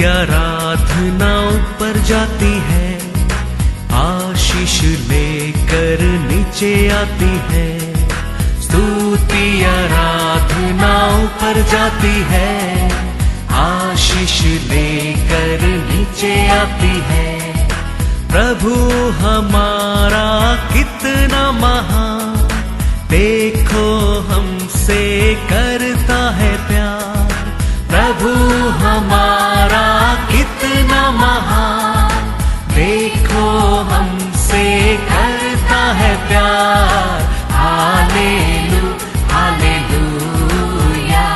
आराधना ऊपर जाती है, आशीष लेकर नीचे आती है। स्तुति आराधना ऊपर जाती है, आशीष लेकर नीचे आती है। प्रभु हमारा कितना महान, देखो हमसे करता है प्यार। प्रभु हमारा कितना महान, देखो हमसे करता है प्यार। हालेलू हालेलूया,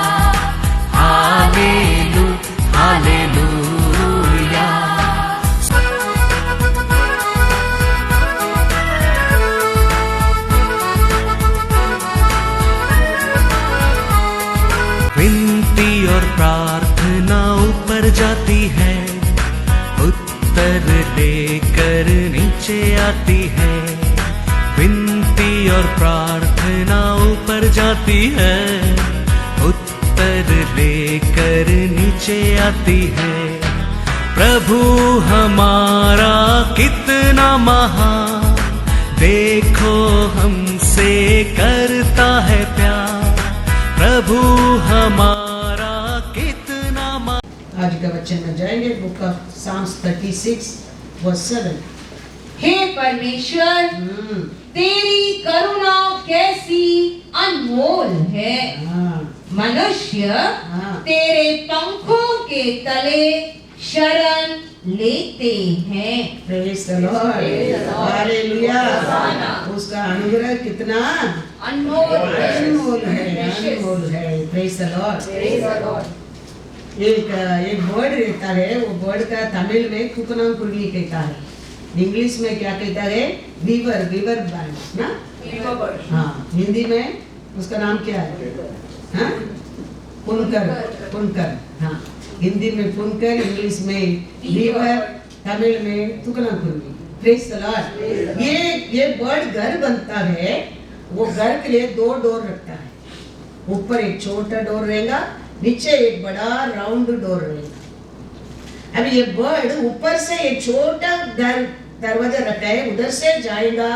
हालेलू हालेलूया। विनती और प्रार्थना ऊपर जाती है, उत्तर लेकर नीचे आती है। विनती और प्रार्थना ऊपर जाती है, उत्तर लेकर नीचे आती है। प्रभु हमारा कितना महान, देखो हमसे करता है प्यार। प्रभु हमारा कितना आज का वचन में जाएंगे बुक ऑफ साम्स 36 वर्स 7। हे परमेश्वर, तेरी करुणा कैसी अनमोल है। मनुष्य तेरे पंखों के तले शरण लेते हैं। Praise the Lord, hallelujah. उसका अनुग्रह कितना अनमोल है, अनमोल है। Praise the Lord. एक वर्ड रहता है, वो वर्ड का तमिल में कुकनांकुर्ली कहता है, इंग्लिश में क्या कहता है? वीवर बर्ड ना। हाँ, हिंदी में उसका नाम क्या है? हाँ, पुनकर। हाँ, हिंदी में पुनकर, इंग्लिश में वीवर, तमिल में तुकनाकुर्ली। Praise the lord. ये बर्ड घर बनता है, वो घर के लिए 2 डोर रखता है। ऊपर एक छोटा डोर रहेगा, नीचे एक बड़ा राउंड डोर रहेगा। अब ये बर्ड ऊपर से एक छोटा दरवाजा रखा है, उधर से जाएगा,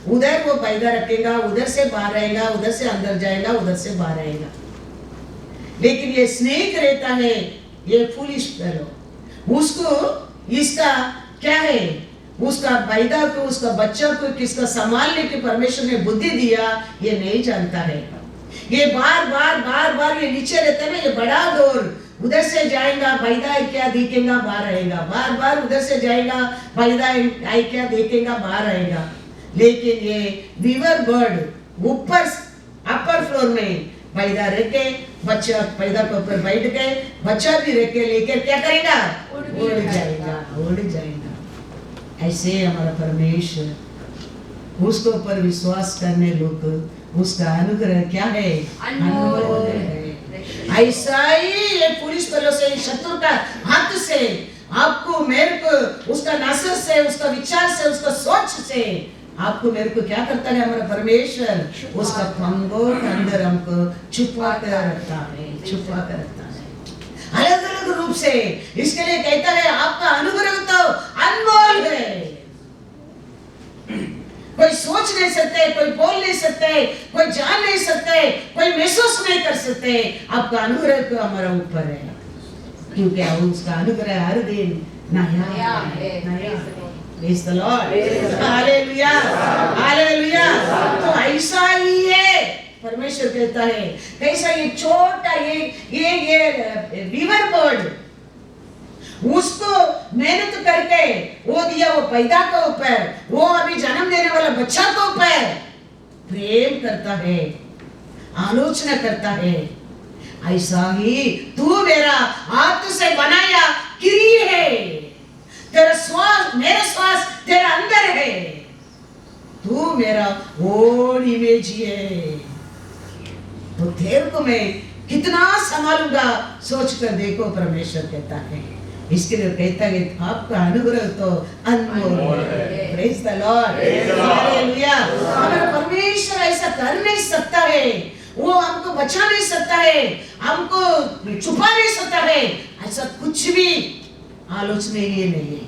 उधर वो पैदा रखेगा, उधर से बाहर आएगा, उधर से अंदर जाएगा, उधर से बाहर आएगा। लेकिन ये स्नेक रहता है, ये फूलिश फेलो, उसको इसका क्या है, उसका पैदा को, उसका बच्चा को किसका संभालने की परमेश्वर ने बुद्धि दिया, ये नहीं जानता है। ये बार ये नीचे रहता है ना, ये बड़ा डोर, उधर से जाएगा, पैदा है क्या देखेगा, बाहर आएगा, बार उधर से जाएगा, पैदा है क्या देखेगा, बाहर आएगा। लेकिन ये वीवर बर्ड ऊपर अपर फ्लोर में पैदा रखे, बच्चा पैदा के ऊपर बैठ गए, बच्चा भी रखे, लेकर क्या करेगा? उड़ जाएगा। ऐसे हमारा परमेश्वर, उसके ऊपर विश्वास करने लोग, उसका अनुग्रह क्या है? अनमोल है। ऐसा ही ये पुलिस वालों से, शत्रु का हाथ से आपको मेरे को, उसका नजर से, उसका विचार से, उसका सोच से आपको मेरे को क्या करता है हमारा परमेश्वर? उसका पंखों के अंदर हमको छुपा कर रखता है। अलग अलग रूप से। इसके लिए कहता है आपका अनुग्रह तो अनमोल है। कोई सोच नहीं सकते, कोई बोल नहीं सकते, कोई जान नहीं सकते, कोई महसूस नहीं कर सकते। आपका अनुग्रह तो हमारा ऊपर है, क्योंकि उसका अनुग्रह हर दिन नया है। Praise the Lord, hallelujah, hallelujah. तो ऐसा ही है, परमेश्वर कहता है कैसा ये छोटा ये वीवर बर्ड, उसको मेहनत करके वो दिया, वो पैदा के ऊपर, वो अभी जन्म देने वाला बच्चा के ऊपर प्रेम करता है, आलोचना करता है। ऐसा ही तू मेरा हाथ से बनाया किरी है, तेरा श्वास, मेरा श्वास तेरा अंदर है, तू मेरा ओन इमेज है, तो तेरे को मैं कितना संभालूंगा, सोच कर देखो, परमेश्वर कहता है। इसके लिए कहता है आपका अनुग्रह तो अनमोल है। Praise the Lord, hallelujah. हमारा परमेश्वर ऐसा कर नहीं सकता है, वो हमको बचा नहीं सकता है, हमको छुपा नहीं सकता है, ऐसा कुछ भी आलोचना ये नहीं है।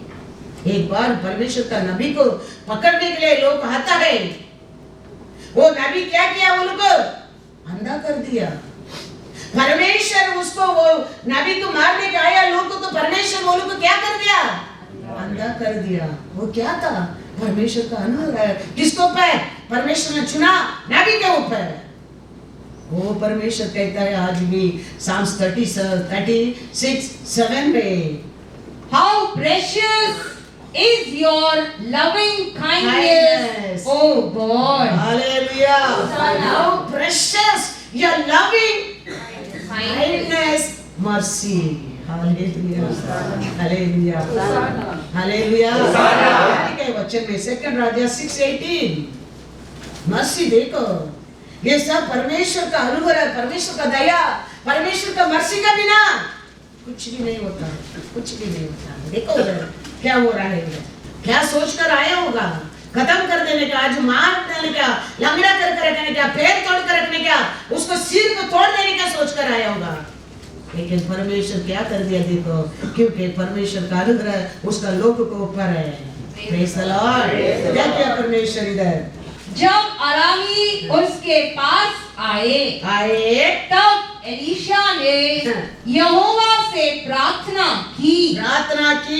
एक बार परमेश्वर का नबी को पकड़ने के लिए लोग आता है, वो नबी क्या किया, उनको अंधा कर दिया। परमेश्वर उसको, वो नबी को मारने के आया लोग को, तो परमेश्वर वो लोग को क्या कर दिया, अंधा कर दिया। वो क्या था, परमेश्वर का अनुग्रह। किसके ऊपर परमेश्वर ने चुना, नबी के ऊपर। वो परमेश्वर कहता है आज भी साम्स 36:7 में, How precious is your loving kindness, O God. Hallelujah. How precious your loving kindness, mercy. Hallelujah. Hallelujah. Hallelujah. के वचन में 2 राजा 6:18, मर्सी देखो, ये सब परमेश्वर का अनुग्रह, परमेश्वर का दया, परमेश्वर का मर्सी का बिना कुछ भी नहीं होता, कुछ भी नहीं होता। देखो उधर क्या हो रहा है, क्या सोचकर आया होगा, खत्म कर देने का, आज मार देने का, लंगड़ा कर रखने का, पैर तोड़ कर रखने का, उसको सिर को तोड़ देने का सोचकर आया होगा। लेकिन परमेश्वर क्या कर दिया देखो, क्योंकि परमेश्वर का अनुग्रह उसका लोक के ऊपर है। Praise the Lord. क्या किया परमेश्वर इधर, जब अरामी उसके पास आए तब एलीशा ने यहोवा से प्रार्थना की कि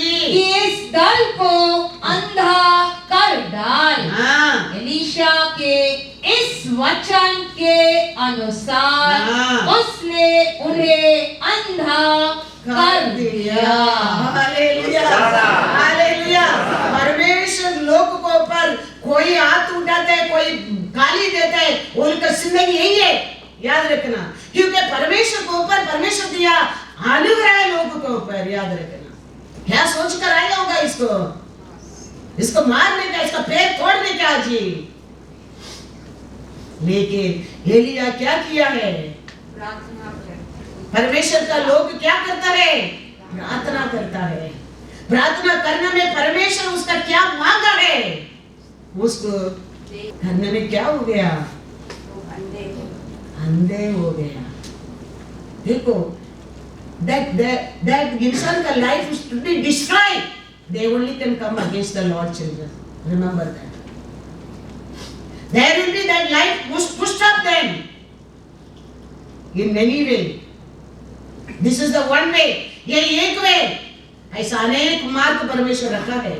इस दल को अंधा कर डाल। एलीशा के इस वचन के अनुसार उसने उन्हें अंधा कर दिया। Hallelujah, hallelujah. परमेश्वर लोक को ऊपर कोई हाथ उठाते है, कोई गाली देता है, उनका जिंदगी यही है, याद रखना। क्योंकि परमेश्वर को ऊपर परमेश्वर दिया अनुग्रह लोगों को ऊपर, याद रखना। क्या सोच कर आया होगा इसको मारने का, इसका पैर तोड़ने का जी। लेकिन एलिया क्या किया है, परमेश्वर का लोग क्या करता है, प्रार्थना करता है। प्रार्थना करने में परमेश्वर उसका क्या मांगा है, उसको करने में क्या हो गया, अंधे हो गया। देखो that इंसान का life is to be destroyed, they only can come against the Lord children, remember that. There will be that life pushed up them in many way. This is the one way, ये एक वे। ऐसा अनेक मार्ग परमेश्वर रखा है,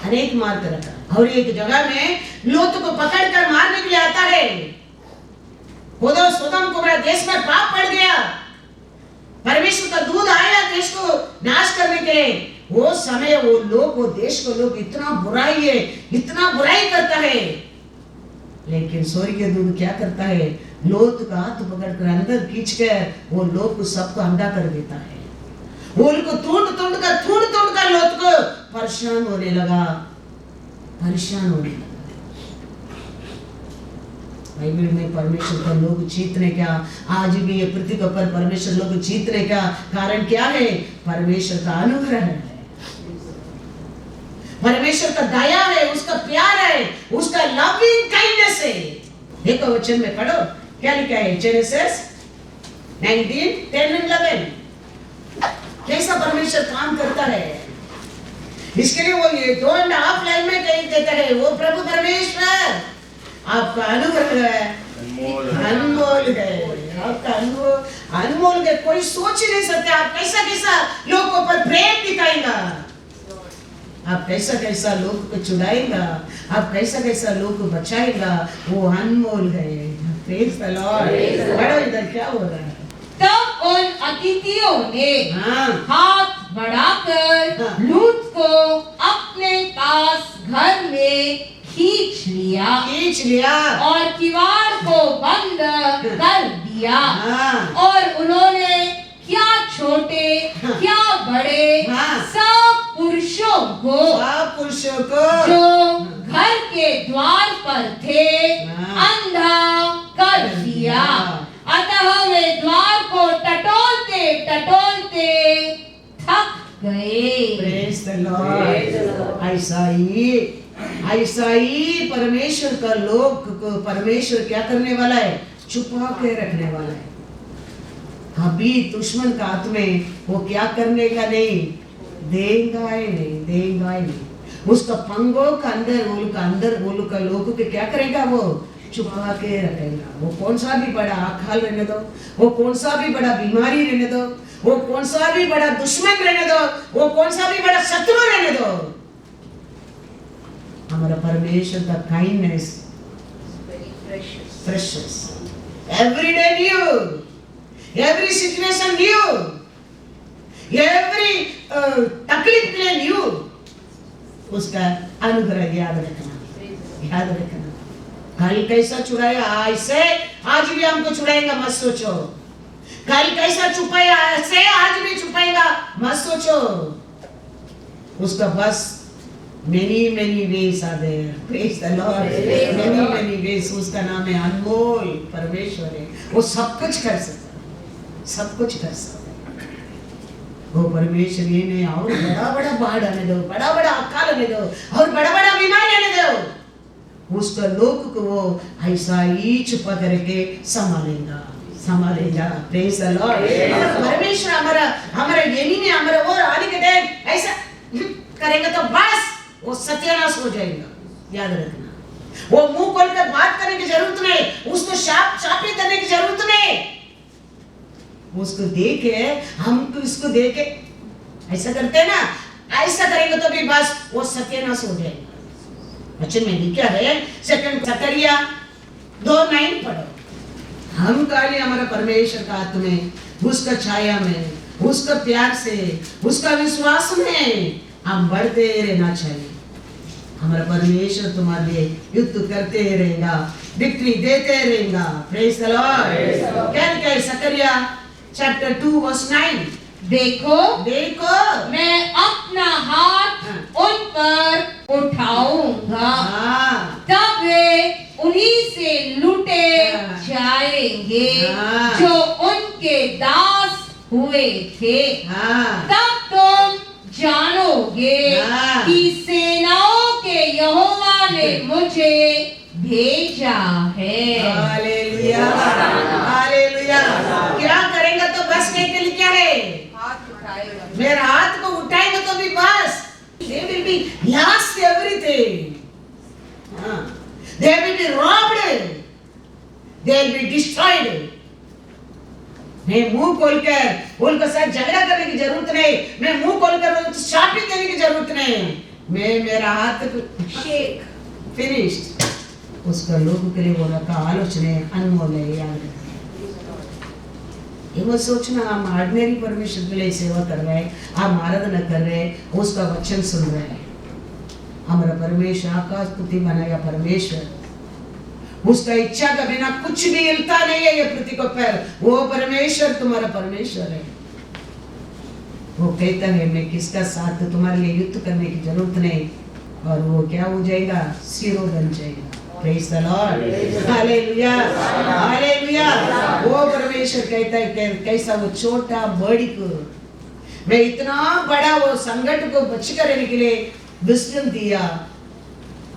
अनेक मार्ग रखा। और एक जगह में लोत को पकड़कर मारने के लिए आता है। खुदा सोदम कुबरा देश में पाप पड़ गया, परमेश्वर का दूध आया देश को नाश करने के लिए। वो समय वो लोग, वो देश को लोग इतना बुराई है, इतना बुराई करता है। लेकिन स्वर्गीय दूध क्या करता है, लोत का हाथ पकड़कर अंदर खींचकर वो लोग को सबको अंधा कर देता है। वो उनको तोड़ कर लोत को परेशान होने लगा। बाइबल में परमेश्वर का लोग जीतने का, आज भी ये पृथ्वी के ऊपर परमेश्वर लोग जीतने का कारण क्या है, परमेश्वर का अनुग्रह है, परमेश्वर का दया है, उसका प्यार है, उसका लविंग काइंडनेस है। देखो वचन में पढ़ो क्या लिखा है, जेनेसिस 19:10-11। कैसा परमेश्वर काम करता है, इसके लिए वो ये 2.5 लाइन में कह देता है, वो प्रभु परमेश्वर आपका अनुग्रह है, अनमोल है, आपका अनमोल है, कोई सोच ही नहीं सकते। आप कैसा लोगों पर प्रेम दिखाएगा, आप कैसा लोग को छुड़ाएगा, आप कैसा लोग को बचाएगा, वो अनमोल है। Praise the Lord. बड़ा इधर क्या हो रहा है, तब उन अतिथियों ने हाथ बढ़ाकर लूत को अपने पास घर में खींच लिया और किवाड़ को बंद कर दिया। और उन्होंने क्या छोटे क्या बड़े सब पुरुषों को जो घर के द्वार पर थे अंधा कर दिया। अतः वे द्वार को टटोलते थक गए। Praise the Lord. ऐसा ही परमेश्वर का लोग को परमेश्वर क्या करने वाला है, छुपा के रखने वाला है। कभी दुश्मन का हाथ में वो क्या करने का नहीं, देगा ही नहीं। उसका पंगों का अंदर वो लोग का लोगों के क्या करेगा, वो छुपा के रखेगा। वो कौन सा भी बड़ा अकाल रहने दो, वो कौन सा भी बड़ा बीमारी रहने दो, वो कौन सा भी बड़ा दुश्मन रहने दो, वो कौन सा भी बड़ा शत्रु रहने दो, हमारा परमेश्वर का kindness precious, every day new, every situation new, every तकलीफ के लिए न्यू। उसका अनुग्रह याद रखना। कल कैसा चुराया ऐसे आज भी हमको चुराएगा मत सोचो। कल कैसा छुपाया ऐसे आज भी छुपाएगा मत सोचो। उसका बस many ways are there. Praise the Lord. Many ways. उसका नाम है अनमोल परमेश्वर है। वो सब कुछ कर सकता है। वो परमेश्वर ये नहीं और बड़ा बाढ़ आने दो, बड़ा अकाल आने दो और बड़ा बीमारी आने दो। उसका लोग को वो ऐसा ही छुपा करके संभालेगा। Praise the Lord. परमेश्वर हमारा एनिमी ने हमारा वो आने के टाइम ऐसा करेंगे तो बस वो सत्यानाश हो जाएगा। याद रखना। वो मुंह खोलकर बात करने की जरूरत नहीं, उसको शापित करने की जरूरत नहीं। उसको देखे हमको इसको देखे ऐसा करते हैं ना, ऐसा करेंगे तो भी बस वो सत्यानाश हो जाएगा। वचन में लिखा है 2 जकरिया 2:9 पढ़ो। हम काले हमारा परमेश्वर का हाथ में, उसका छाया में, उसका प्यार से, उसका विश्वास में हम बढ़ते रहना चाहिए। हमारा परमेश्वर तुम्हारे लिए युद्ध करते रहेगा, विक्ट्री देते रहेगा। Praise the Lord. क्या लिखा है जकरिया चैप्टर 2:9। देखो मैं अपना हाथ उन पर उठाऊंगा, तब वे उन्हीं से लूटे जाएंगे जो उनके दास हुए थे। तब तुम जानोगे कि सेनाओं के यहोवा ने मुझे भेजा है। Hallelujah, hallelujah. क्या करेंगे तो बस नहीं के लिए क्या है, मेरा हाथ को उठाएंगे तो भी बस they will be lost everything. They will be robbed. They will be destroyed. मैं मुंह खोलकर उनके साथ झगड़ा करने की जरूरत नहीं, मैं मुंह खोलकर उनको शापित देने की जरूरत नहीं। मैं मेरा हाथ शेक फिनिश्ड। उसका लोगों के लिए बोला का आलोचना अनमोल है। याद रखना। ये वो सोचना हम ऑर्डिनरी परमेश्वर के लिए सेवा कर रहे हैं, हम आराधना कर रहे हैं, उसका वचन सुन रहे हैं। हमारा परमेश्वर आकाश पृथ्वी बनाया परमेश्वर, उसका इच्छा का बिना कुछ भी हिलता नहीं है ये पृथ्वी को पैर। वो परमेश्वर तुम्हारा परमेश्वर है। वो कहता है मैं किसका साथ तुम्हारे लिए युद्ध करने की जरूरत नहीं, और वो क्या हो जाएगा, सिरों बन जाएगा। Praise the Lord. Hallelujah, hallelujah. वो परमेश्वर कहता है कैसा वो छोटा बड़ी को मैं इतना बड़ा वो संकट को बच कर रहने के लिए विजडम दिया,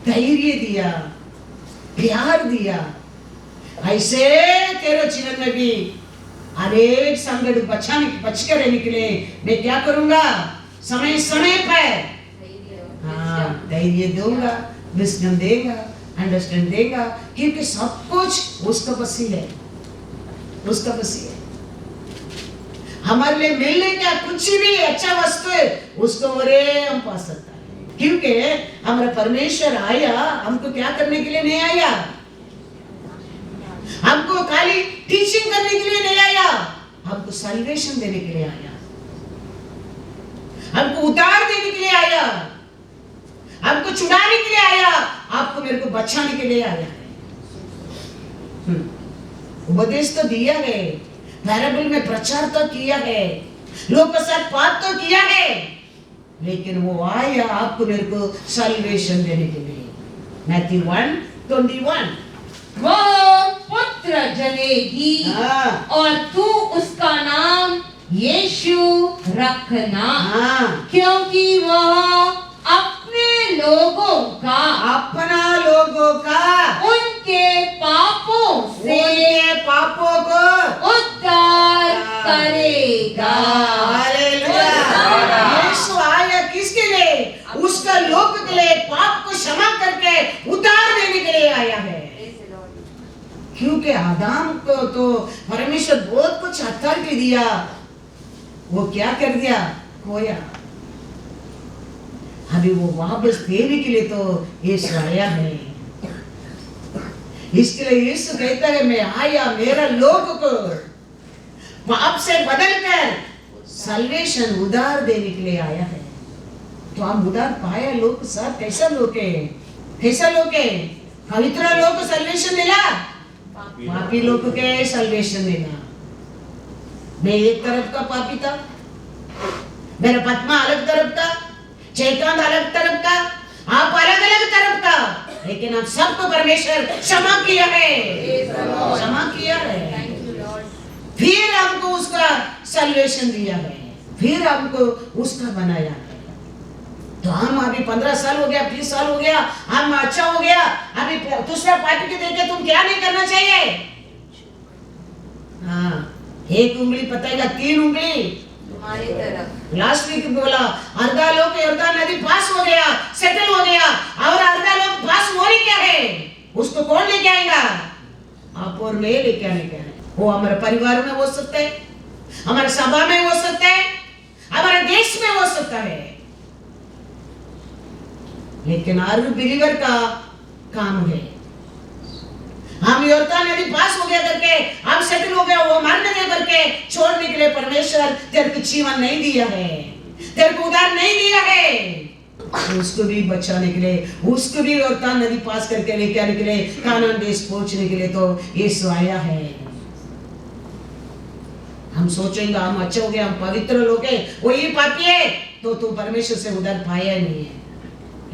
धैर्य दिया, प्यार दिया। ऐसे तेरे जीवन में भी अनेक संकट बच कर रहने के लिए मैं क्या करूंगा, समय समय पर धैर्य दूंगा, विजडम देगा, अंडरस्टैंड देगा, क्योंकि सब कुछ उसका वसील है, उसका वसील है। हमारे लिए मिलने का कुछ भी अच्छा वस्तु है उसको हम पा सकता है, क्योंकि हमारा परमेश्वर आया हमको क्या करने के लिए नहीं आया, हमको खाली टीचिंग करने के लिए नहीं आया, हमको सैल्वेशन देने के लिए आया, हमको उद्धार देने के लिए आया, हमको छुड़ाने के लिए आया, आपको मेरे को बचाने के लिए आया है। उपदेश तो दिया है, पैराबल में प्रचार तो किया है, लोग के साथ बात तो किया है, लेकिन वो आया आपको मेरे को सैल्वेशन देने के लिए। मैथ्यू 1:21। वह पुत्र जनेगी और तू उसका नाम यीशु रखना, क्योंकि वह अपने लोगों का उनके पापों को उद्धार करेगा। हालेलुया। यीशु है, उतार देने के लिए आया है। क्योंकि आदम को तो परमेश्वर बहुत कुछ अथॉरिटी दिया, वो क्या कर दिया, खोया। अभी वो वापस देने के लिए तो यीशु आया है। इसके लिए यीशु कहता है मैं आया मेरा लोग को पाप से बदलकर सल्वेशन उधार देने के लिए आया है। तो हम उधार पाया लोग साथ कैसा लोग है, कैसा लोग है, पवित्र लोग को सल्वेशन मिला, पापी लोग के सल्वेशन मिला। मैं एक तरफ का पापी था, मेरा पत्मा अलग तरफ का, चैतान अलग तरफ का, आप अलग अलग तरफ का, लेकिन आप सबको परमेश्वर क्षमा किया है, क्षमा किया है। फिर हमको उसका सल्वेशन दिया है, फिर हमको उसका बनाया है। तो हम अभी 15 साल हो गया, 20 साल हो गया, हम अच्छा हो गया, अभी दूसरा पार्टी के देखे तुम क्या नहीं करना चाहिए। हाँ, एक उंगली पताएगा, 3 उंगली तुम्हारी तरफ। लास्ट वीक बोला अर्धा लोग यर्दन नदी पास हो गया, सेटल हो गया, और अर्धा लोग पास हो नहीं क्या है, उसको कौन लेके आएगा, आप और मैं लेके आने क्या है। वो हमारे परिवार में हो सकता है, हमारे सभा में हो सकता है, हमारे देश में हो सकता है, लेकिन हर बिलीवर का काम है। हम यर्दन नदी पास हो गया करके, हम सेटल हो गया, वो मरने दे करके छोड़ने के लिए परमेश्वर तेरे को जीवन नहीं दिया है, तेरे को उधार नहीं दिया है। उसको भी बचाने के लिए, उसको भी यर्दन नदी पास करके लेके आने के लिए, कानान देश पहुंचने के लिए तो यीशु आया है। हम सोचेंगे हम अच्छे हो गए, हम पवित्र लोग हैं, वो ये पापी है, तो तू परमेश्वर से उधार पाया नहीं है।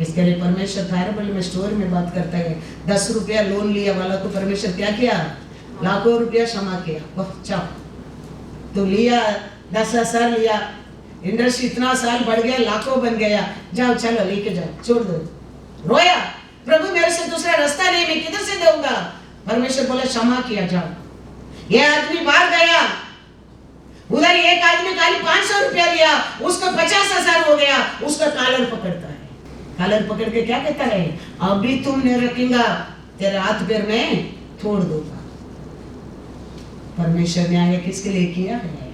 इसके लिए परमेश्वर पैराबल में स्टोरी में बात करता है, 10 रुपया लोन लिया वाला को परमेश्वर क्या किया, लाखों रुपया क्षमा किया। चल तो लिया 10,000 लिया, इंडस्ट्री इतना साल बढ़ गया, लाखों बन गया, जाओ चलो लेके जाओ, छोड़ दो। रोया, प्रभु मेरे से दूसरा रास्ता नहीं, मैं किधर से दूंगा। परमेश्वर बोला क्षमा किया, जाओ। ये आदमी बाहर गया, उधर एक आदमी खाली 500 रुपया लिया, उसको 50,000 हो गया। उसका कॉलर पकड़ता है, कॉलर पकड़ के क्या कहता है, अभी तुम नहीं रखेगा, तेरे हाथ पैर में तोड़ दूंगा। परमेश्वर ने आया किसके लिए किया है,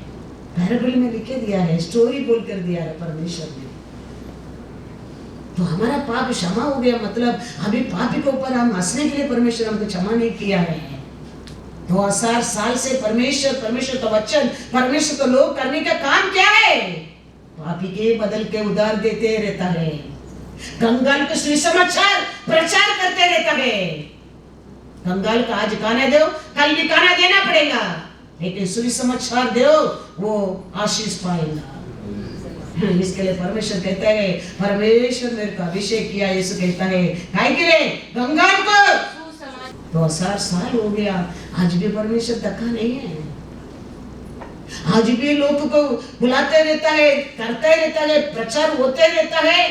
पैराबल में लिखे दिया है, स्टोरी बोल कर दिया है परमेश्वर ने। तो हमारा पाप क्षमा हो गया, मतलब अभी पापी के ऊपर हम हंसने के लिए परमेश्वर हमको क्षमा नहीं किया है। 2000 साल से परमेश्वर का वचन, परमेश्वर को लोग करने का काम क्या है, पापी के बदल के उधार देते रहता है, कंगाल को सुसमाचार प्रचार करते रहता है। कंगाल का आज खाना दो, कल भी खाना देना पड़ेगा, लेकिन सुसमाचार दो, वो आशीष पाएगा। इसके लिए परमेश्वर कहता है, परमेश्वर मेरे को अभिषेक किया, यीशु कहता है काय के लिए, कंगाल को। 2000 साल हो गया, आज भी परमेश्वर धक्का नहीं है, आज भी लोगों को बुलाते रहता है, करते रहता है, प्रचार होते रहता है,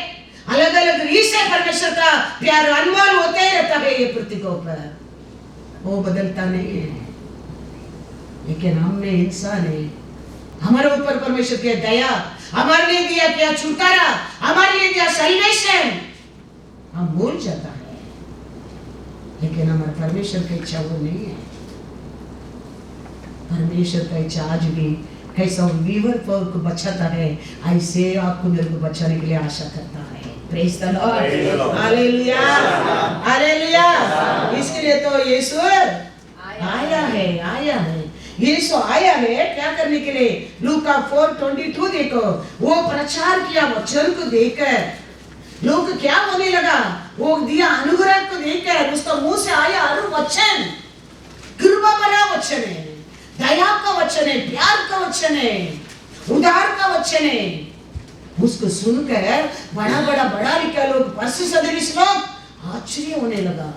अलग अलग रीत से परमेश्वर का प्यार अनमोल होते रहता है ये पृथ्वी के ऊपर, वो बदलता नहीं है। लेकिन हमने इंसान है, हमारे ऊपर परमेश्वर की दया, हमारे लिए दिया क्या छुटकारा, हमारे लिए दिया सल्वेशन, हम भूल जाता है। लेकिन हमारे परमेश्वर की इच्छा वो नहीं है। परमेश्वर का इच्छा आज भी कैसा वीवर को बचाता है, ऐसे आपको मेरे को बचाने के लिए आशा करता है। Praise the Lord, hallelujah, hallelujah. इसके लिए तो यीशु आया है, आया है, यीशु आया है क्या करने के लिए। लूका 4:22 देखो, वो प्रचार किया वचन को देखकर लोग क्या होने लगा, वो दिया अनुग्रह को देखकर, उसका मुंह से आया वचन, कृपा भरा वचन है, दया का वचन है, प्यार का वचन है, उदार का वचन है। उसको सुनकर बड़ा बड़ा बड़ा लिखा लोग, परसी सदृश लोग आश्चर्य होने लगा,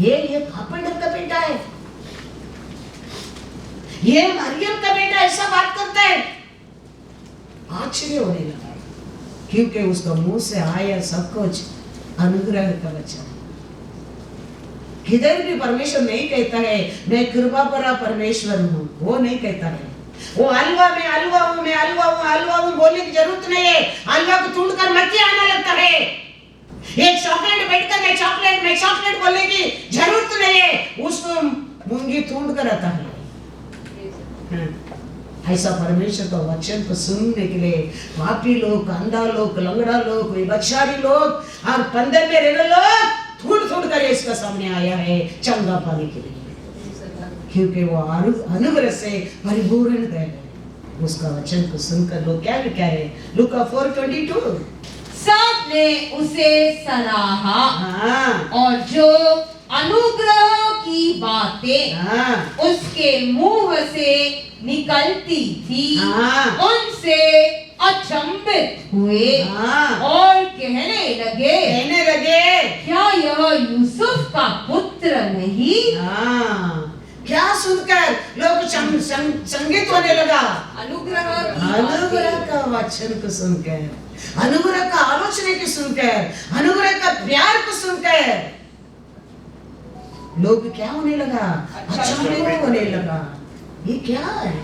ये कारपेंटर का बेटा है, ये मरियम का बेटा ऐसा बात करता है। आश्चर्य होने लगा, क्योंकि उसका मुंह से आया सब कुछ अनुग्रह का वचन। किधर भी परमेश्वर नहीं कहता है मैं कृपा भरा परमेश्वर हूँ, वो नहीं कहता है। वो हलवा में हलवा हूँ, मैं हलवा हूँ, हलवा हूँ बोलने की जरूरत नहीं है। हलवा को तोड़कर मक्खी आने लगता है। एक चॉकलेट बैठकर मैं चॉकलेट बोलने की जरूरत नहीं है, उसको मूंगी ढूंढ कर आता है। ऐसा परमेश्वर का वचन को सुनने के लिए पापी लोग, अंधा लोग, लंगड़ा लोग, व्यभिचारी लोग और बंधन में रहने लोग ढूंढ कर इसका सामने आया है चंगा पाने के लिए, क्योंकि वो अनुग्रह से परिपूर्ण है। उसका वचन को सुनकर लोग क्या कह रहे हैं? लूका 4:22 सब ने उसे सराहा और जो अनुग्रह की बातें उसके मुंह से निकलती थी उनसे अचंभित हुए और कहने लगे क्या यह यूसुफ का पुत्र नहीं? क्या सुनकर लोग संगीत होने लगा? अनुग्रह का वचन को सुनकर, अनुग्रह का आलोचना को सुनकर, अनुग्रह का प्यार को सुनकर लोग क्या होने लगा? अचंभित होने लगा। ये क्या है?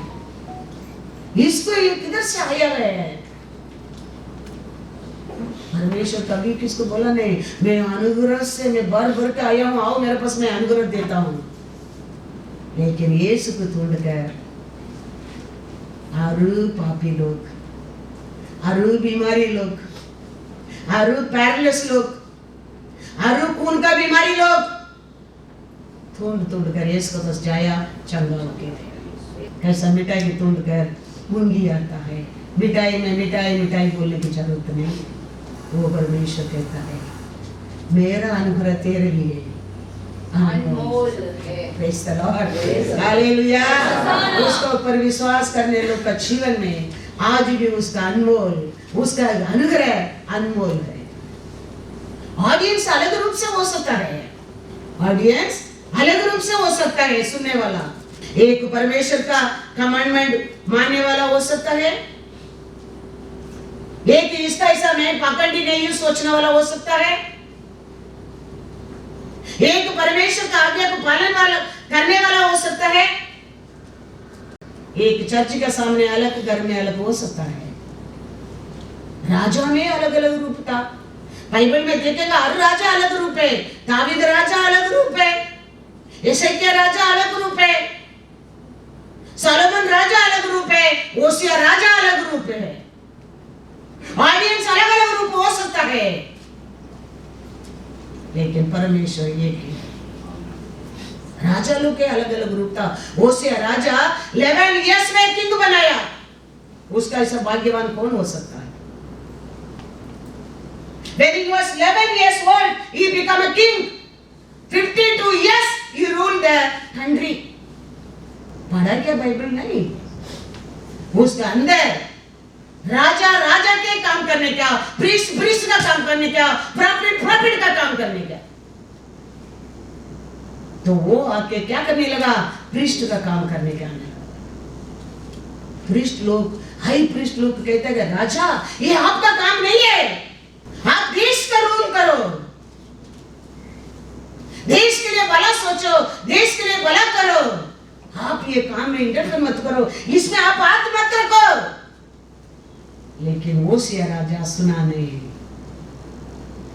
इसको ये किधर से आया है? परमेश्वर कभी किसको बोला नहीं मैं अनुग्रह से मैं भर के आया हूँ, आओ मेरे पास मैं अनुग्रह देता हूँ। लेकिन यीशु को ढूंढकर आरु पापी लोग, आरु बीमारी लोग, आरु पैरालिसिस लोग, आरु खून का बीमारी लोग ढूंढ कर यीशु को पास जाया, चंगा होके कैसा मिठाई ढूंढ कर मूंगी आता है। मिठाई में मिठाई बोलने की जरूरत नहीं। वो परमेश्वर कहता है मेरा अनुग्रह तेरे लिए अनमोल है। Praise the Lord, hallelujah. उसके ऊपर विश्वास करने लोग का जीवन में आज भी उसका अनमोल, उसका अनुग्रह अनमोल है। ऑडियंस अलग रूप से हो सकता है, ऑडियंस अलग रूप से हो सकता है। सुनने वाला एक परमेश्वर का कमांडमेंट मानने वाला हो सकता है, एक इसका ऐसा मैं पकड़ी नहीं सोचने वाला हो सकता है, एक परमेश्वर का आज्ञा को पालन वाला करने वाला हो सकता है, एक चर्च के सामने अलग, घर में अलग हो सकता है। राजा में अलग अलग रूप था। बाइबल में देखेगा हर राजा अलग रूप है। दावीद राजा अलग रूप है, यशायाह राजा अलग रूप है, सोलोमन राजा अलग रूप है, ओसिया राजा अलग रूप है। ऑडियंस अलग अलग रूप हो सकता है, लेकिन परमेश्वर एक ही है। राजा लोग के अलग अलग रूप था। ओसिया राजा 11 इयर्स में किंग बनाया, उसका ऐसा भाग्यवान कौन हो सकता है? When he was 11 years old, he became a king. 52 years he ruled the country. पढ़ा क्या बाइबल नहीं? उसके अंदर राजा के काम करने का, प्रीस्ट का काम करने का, प्रॉफिट का काम करने का, तो वो आके क्या करने लगा? प्रीस्ट का काम करने का आने लगा। प्रीस्ट लोग, हाई प्रीस्ट लोग कहते हैं राजा ये आपका काम नहीं है, आप देश का रूल करो, देश के लिए भला सोचो, देश के लिए भला करो, आप ये काम में इंटरफेयर मत करो, इसमें आप हाथ मत रखो। लेकिन वो सिया राजा सुना नहीं।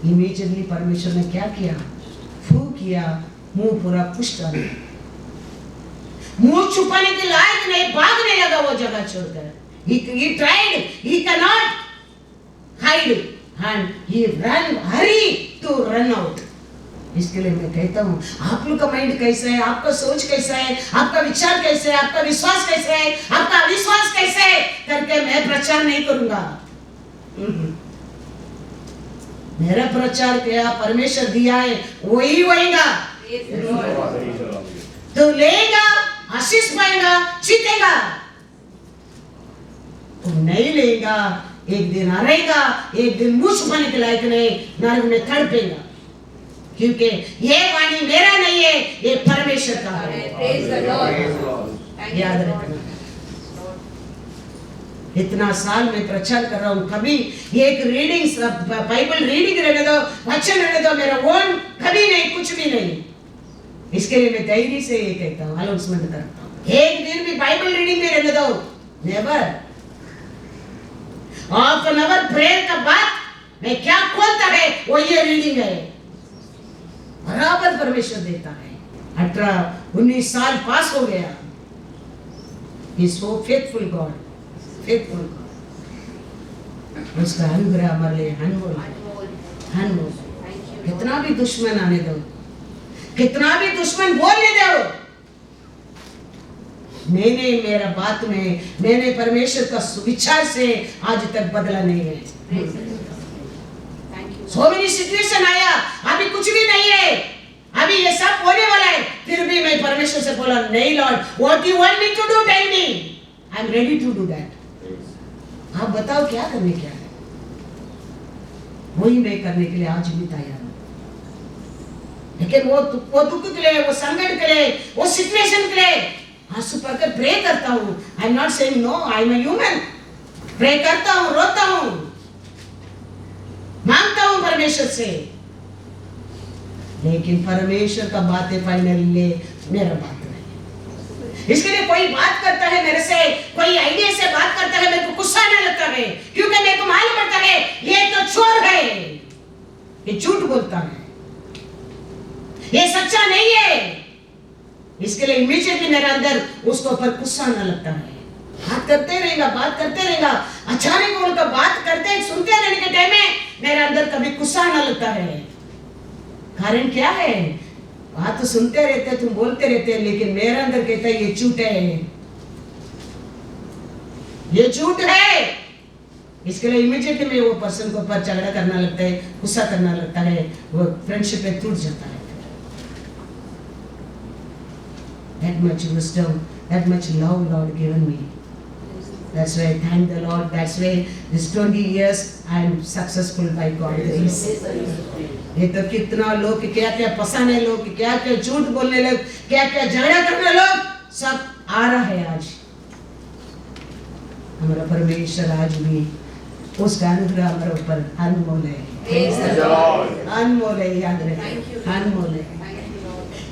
इमीडिएटली परमेश्वर ने क्या किया? फूंक किया, मुंह पूरा पुष्ट आ गया, मुंह छुपाने के लायक नहीं, भागने लगा वो जगह छोड़कर। He tried, he cannot hide and he hurry to run out. इसके लिए मैं कहता हूँ आप लोग का माइंड कैसा है, आपका सोच कैसा है, आपका विचार कैसा है, आपका विश्वास कैसा है, आपका अविश्वास कैसा है करके मैं प्रचार नहीं करूंगा। मेरा प्रचार क्या परमेश्वर दिया है वही होएगा। तो लेगा, आशीष पाएगा, जीतेगा। तुम नहीं लेगा, एक दिन हारेगा, एक दिन मुंह छुपाने के लायक नहीं, नरक में तड़पेगा। क्योंकि ये वाणी मेरा नहीं है, ये परमेश्वर का है। याद रखना। इतना साल में प्रचार कर रहा हूँ, कभी एक रीडिंग, बाइबल रीडिंग रहने दो, वचन रहने दो, मेरा ओन कभी नहीं, कुछ भी नहीं। इसके लिए मैं धैर्य से ये कहता हूँ, अनाउंसमेंट करता हूँ, एक दिन भी बाइबल रीडिंग में रहने दो, never. Half an hour prayer का बाद मैं क्या खोलता है वो ये रीडिंग है, बराबर परमेश्वर देता है। 18-19 साल पास हो गया। He is so faithful God, faithful God। उसका अनुग्रह हमारे लिए अनमोल है, अनमोल। कितना भी दुश्मन आने दो, कितना भी दुश्मन बोलने दो, मैंने मेरा बात में, मैंने परमेश्वर का सुविचार से आज तक बदला नहीं है। सो मेनी सिचुएशन आया, अभी कुछ भी नहीं है, अभी ये सब होने वाला है, फिर भी मैं परमेश्वर से बोला नहीं lord, what you want me to do tell me, I am ready to do that. आप बताओ क्या करने क्या है, वही मैं करने के लिए आज भी तैयार हूं। लेकिन वो दुख के लिए, वो संकट के लिए, वो सिचुएशन के लिए आंसू पड़कर प्रे करता हूं। I am not saying no, I am a human. Pray करता हूं, रोता हूं, मांगता हूं परमेश्वर से, लेकिन परमेश्वर का बात है फाइनली मेरा बात नहीं। इसके लिए कोई बात करता है मेरे से, कोई आइडिया से बात करता है, मेरे को गुस्सा नहीं लगता है, क्योंकि मेरे को मालूम पड़ता है ये तो चोर है, ये झूठ बोलता है, ये सच्चा नहीं है। इसके लिए इमीडिएटली मेरे अंदर उसके ऊपर गुस्सा न लगता है। बात करते रहेगा, बात करते रहेगा, अचानक उनका बात करते सुनते रहने के टाइम में मेरे अंदर कभी गुस्सा न लगता है। कारण क्या है, बात तो सुनते रहते, तुम बोलते रहते, लेकिन मेरे अंदर कहता है ये झूठ है, ये झूठ है। इसके लिए इमीडिएटली मैं वो पर्सन को ऊपर झगड़ा करना लगता है, गुस्सा करना लगता है, वो फ्रेंडशिप में टूट जाता है। That much wisdom, that much love Lord given me. That's why I thank the Lord. That's why this 20 years I am successful by God's grace. ये तो कितना लोग क्या क्या पसाने लोग, क्या क्या झूठ बोलने लोग, क्या क्या झगड़ा करने लोग, सब आ रहा है आज। हमारा परमेश्वर आज भी उसका अनुग्रह हमारे ऊपर अनमोल है, अनमोल है, याद रहे, अनमोल है।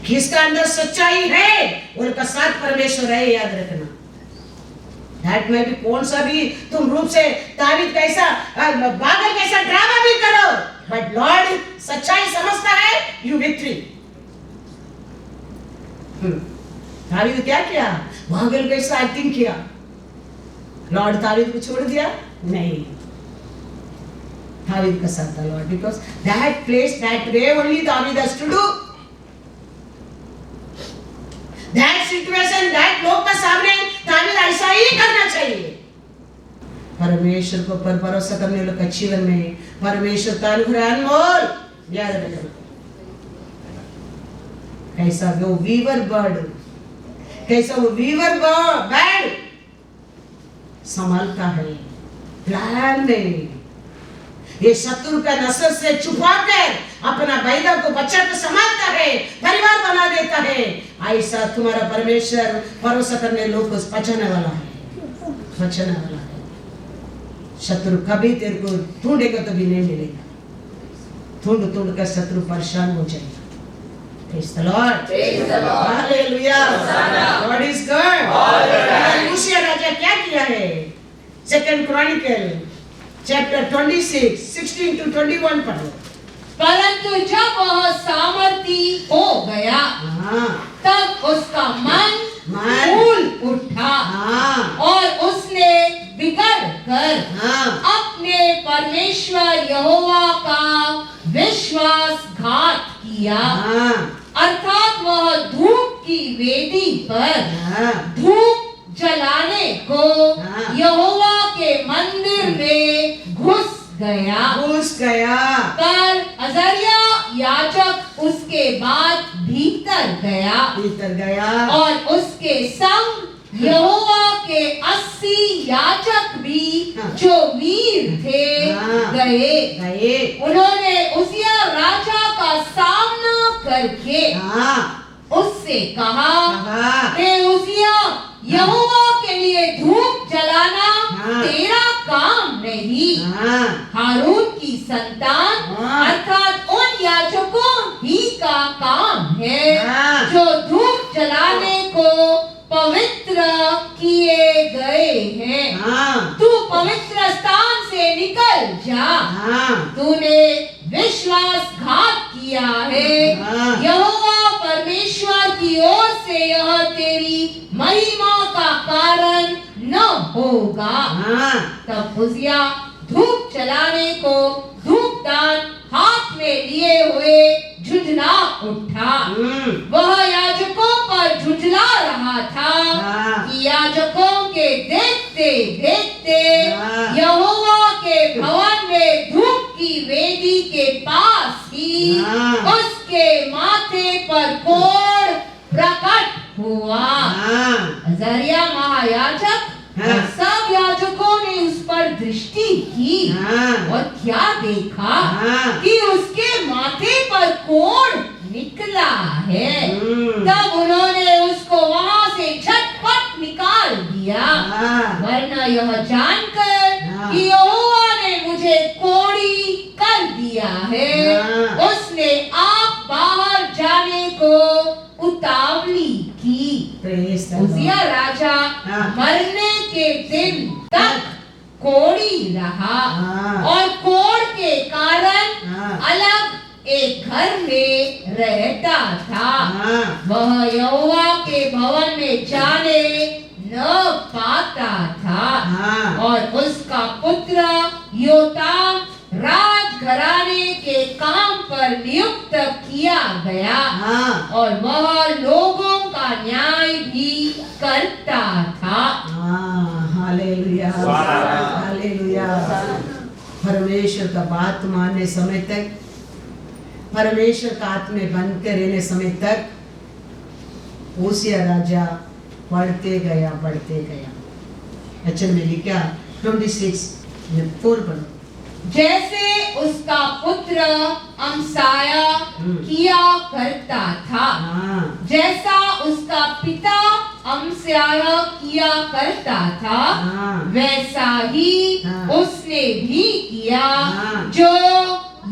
किसका अंदर सच्चाई है उनका साथ परमेश्वर है, याद रखना। दैट में भी कौन सा भी तुम रूप से ताबीत कैसा पागल कैसा ड्रामा भी करो, बट लॉर्ड सच्चाई समझता है, यू विक्ट्री। ताबीत क्या किया, पागल कैसा एक्टिंग किया, लॉर्ड ताबीत को छोड़ दिया नहीं, ताबीत का साथ था lord, because that place that way only ताबीत has to do. That situation, that लोग का सामने ताबीत ऐसा ही करना चाहिए। परमेश्वर को पर भरोसा करने लोग का जीवन में परमेश्वर का अनुग्रह अनमोल, याद रखना। कैसा वो वीवर बर्ड, कैसा वो वीवर बर्ड संभालता है प्लान में, ये शत्रु का नजर से छुपाकर अपना बैदा को बच्चा को संभालता है, परिवार बना देता है। ऐसा तुम्हारा परमेश्वर भरोसा करने लोग को बचाने वाला है, बचाने वाला है। शत्रु कभी तेरे को ढूंढेगा तो भी नहीं मिलेगा, ढूंढ ढूंढ कर शत्रु परेशान हो जाएगा। Praise the Lord, praise the Lord, Hallelujah, God is good। मूसिया राजा क्या किया है, 2 Chronicle चैप्टर 26 16 to 21 पढ़ो। परंतु जब वह सामर्थी हो गया, तब उसका मन फूल उठा, और उसने बिगड़ कर अपने परमेश्वर यहोवा का विश्वासघात किया। अर्थात वह धूप की वेदी पर धूप जलाने को यहोवा के मंदिर में घुस गया। पर अजरिया याजक उसके बाद भीतर गया और उसके संग यहोवा के 80 याजक भी जो वीर थे गए। उन्होंने उसिया राजा का सामना करके उससे कहा, हे उसिया, यहोवा के लिए धूप जलाना तेरा काम नहीं, हारून की संतान अर्थात उन याजकों ही का काम है जो धूप जलाने को पवित्र किए गए हैं। तू पवित्र स्थान से निकल जा राजा, हाँ तूने विश्वासघात किया है। हाँ। यहोवा परमेश्वर की ओर से यह तेरी महिमा का कारण न होगा। हाँ तब उजिया धूप जलाने को धूपदान हाथ में लिए हुए झुंझला उठा। वह याजकों पर झुंझला रहा था हाँ। कि याजकों के देखते देखते हाँ। यहोवा के भवन में धूप की वेदी के पास ही हाँ। उसके माथे पर कोढ़ प्रकट हुआ। हाँ अजरिया महायाजक हाँ। और सब याजकों ने उस पर दृष्टि की हाँ। और क्या देखा हाँ। कि उसके माथे पर कोढ़ निकला है। तब उन्होंने उसको वहां से झटपट निकाल दिया, हाँ। वरना यह जानकर हाँ। कि यहोवा ने मुझे कोढ़ी कर दिया है, हाँ। उसने आप बाहर जाने को उतावली की। Praise the Lord. उजिया राजा हाँ। मरने के दिन तक कोढ़ी रहा हाँ। और कोढ़ के कारण हाँ। अलग एक घर में रहता था। हाँ। वह यहोवा के भवन में जाने न पाता था। हाँ। और उसका पुत्र योताम राजघराने के काम पर नियुक्त किया गया। हाँ। और वह लोगों का न्याय भी करता था। हाँ, हालेलुया, हालेलुया। परमेश्वर का बात मानने समय तक, परमेश्वर का हाथ में बंद कर रहने समय तक ओसिया राजा बढ़ते गया। वचन में लिखा 26:4 पढ़ो। जैसे उसका पुत्र अमसाया किया करता था, हाँ। जैसा उसका पिता अमस्याह किया करता था, हाँ। वैसा ही हाँ। उसने भी किया, हाँ। जो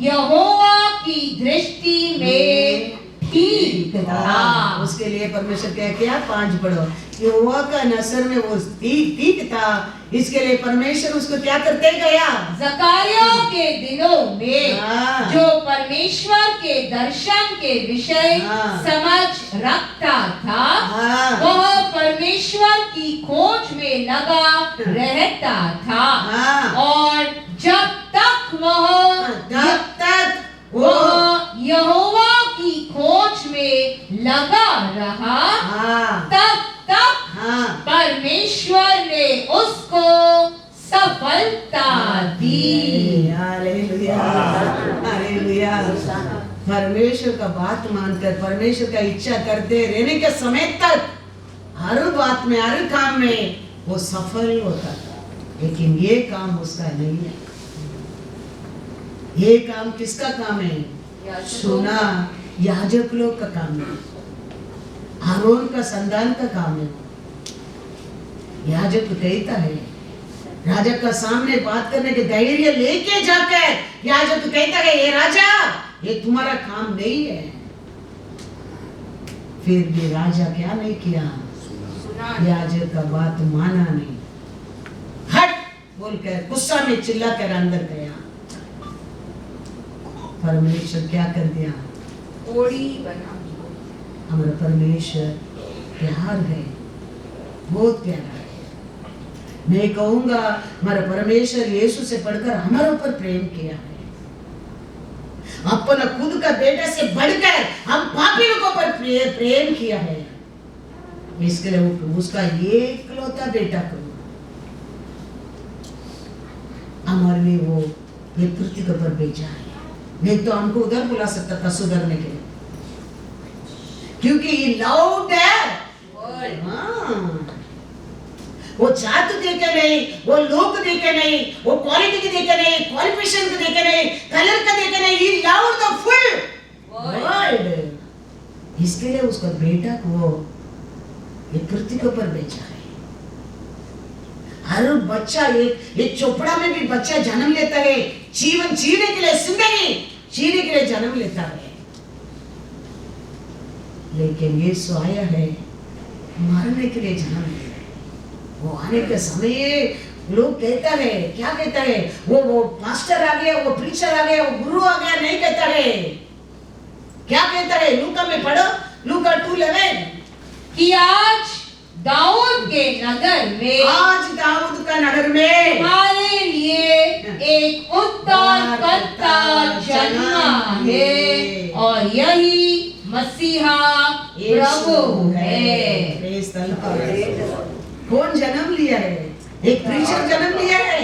यहोवा की दृष्टि में ठीक था। उसके लिए परमेश्वर क्या किया? 5 पढ़ो। यहोवा का नजर में वो ठीक था, इसके लिए परमेश्वर उसको क्या करते गया? जकारिया के दिनों में हाँ। जो परमेश्वर के दर्शन के विषय हाँ। समझ रखता था, हाँ। वह परमेश्वर की खोज में लगा रहता था। हाँ। और जब तक वह यहोवा की खोज में लगा रहा, हाँ। तब तक हाँ। परमेश्वर ने उसको सफलता दी। Hallelujah, hallelujah. परमेश्वर का बात मानकर, परमेश्वर का इच्छा करते रहने के समय तक हर बात में, हर काम में वो सफल होता था। लेकिन ये काम उसका नहीं है। ये काम किसका काम है? सुना, याजक लोग का काम है, आरोन का संतान का काम है। याजक कहता है, राजा का सामने बात करने के धैर्य लेके जाकर याजक कहता है, ये राजा, ये तुम्हारा काम नहीं है। फिर भी राजा क्या नहीं किया? याजक का बात माना नहीं, हट बोलकर गुस्सा में चिल्लाकर अंदर गया। परमेश्वर क्या कर दिया? कोढ़ी बना। हमारा परमेश्वर प्यार है, बहुत प्यारा है। मैं कहूंगा हमारा परमेश्वर यीशु से बढ़कर हमारे ऊपर प्रेम किया है। अपना खुद का बेटा से बढ़कर हम पापी लोगों पर प्रेम किया है। इसके लिए उसका एकलौता बेटा को हमारे लिए वो ये पृथ्वी के ऊपर भेजा है। नहीं तो हमको उधर बुला सकता था सुधरने के लिए, क्योंकि ये लव है। वो जात देखे नहीं, वो लोग देखे नहीं, वो क्वालिटी के देखे नहीं, क्वालिफिकेशन को देखे नहीं, कलर का देखे नहीं, he loved the full world. इसके लिए उसका बेटा को ये पृथ्वी के ऊपर भेजा है। हर बच्चा एक चोपड़ा में भी बच्चा जन्म लेता है, जीवन जीने के लिए, जिंदगी जीने के लिए जन्म लेता है। लेकिन यीशु आया है मरने के लिए जन्म लिया। वो आने के समय लोग कहता है, क्या कहता है, वो पास्टर आ गया, वो प्रीचर आ गया, वो गुरु आ गया, नहीं कहता है। क्या कहता है? लूका में पढ़ो, लूका 2:11 कि आज दाऊद के नगर में, आज दाऊद का नगर में हमारे लिए एक उद्धारकर्ता जन्मा है और यही मसीहा प्रभु है। Praise the Lord। कौन जन्म लिया है? एक प्रीचर जन्म लिया है,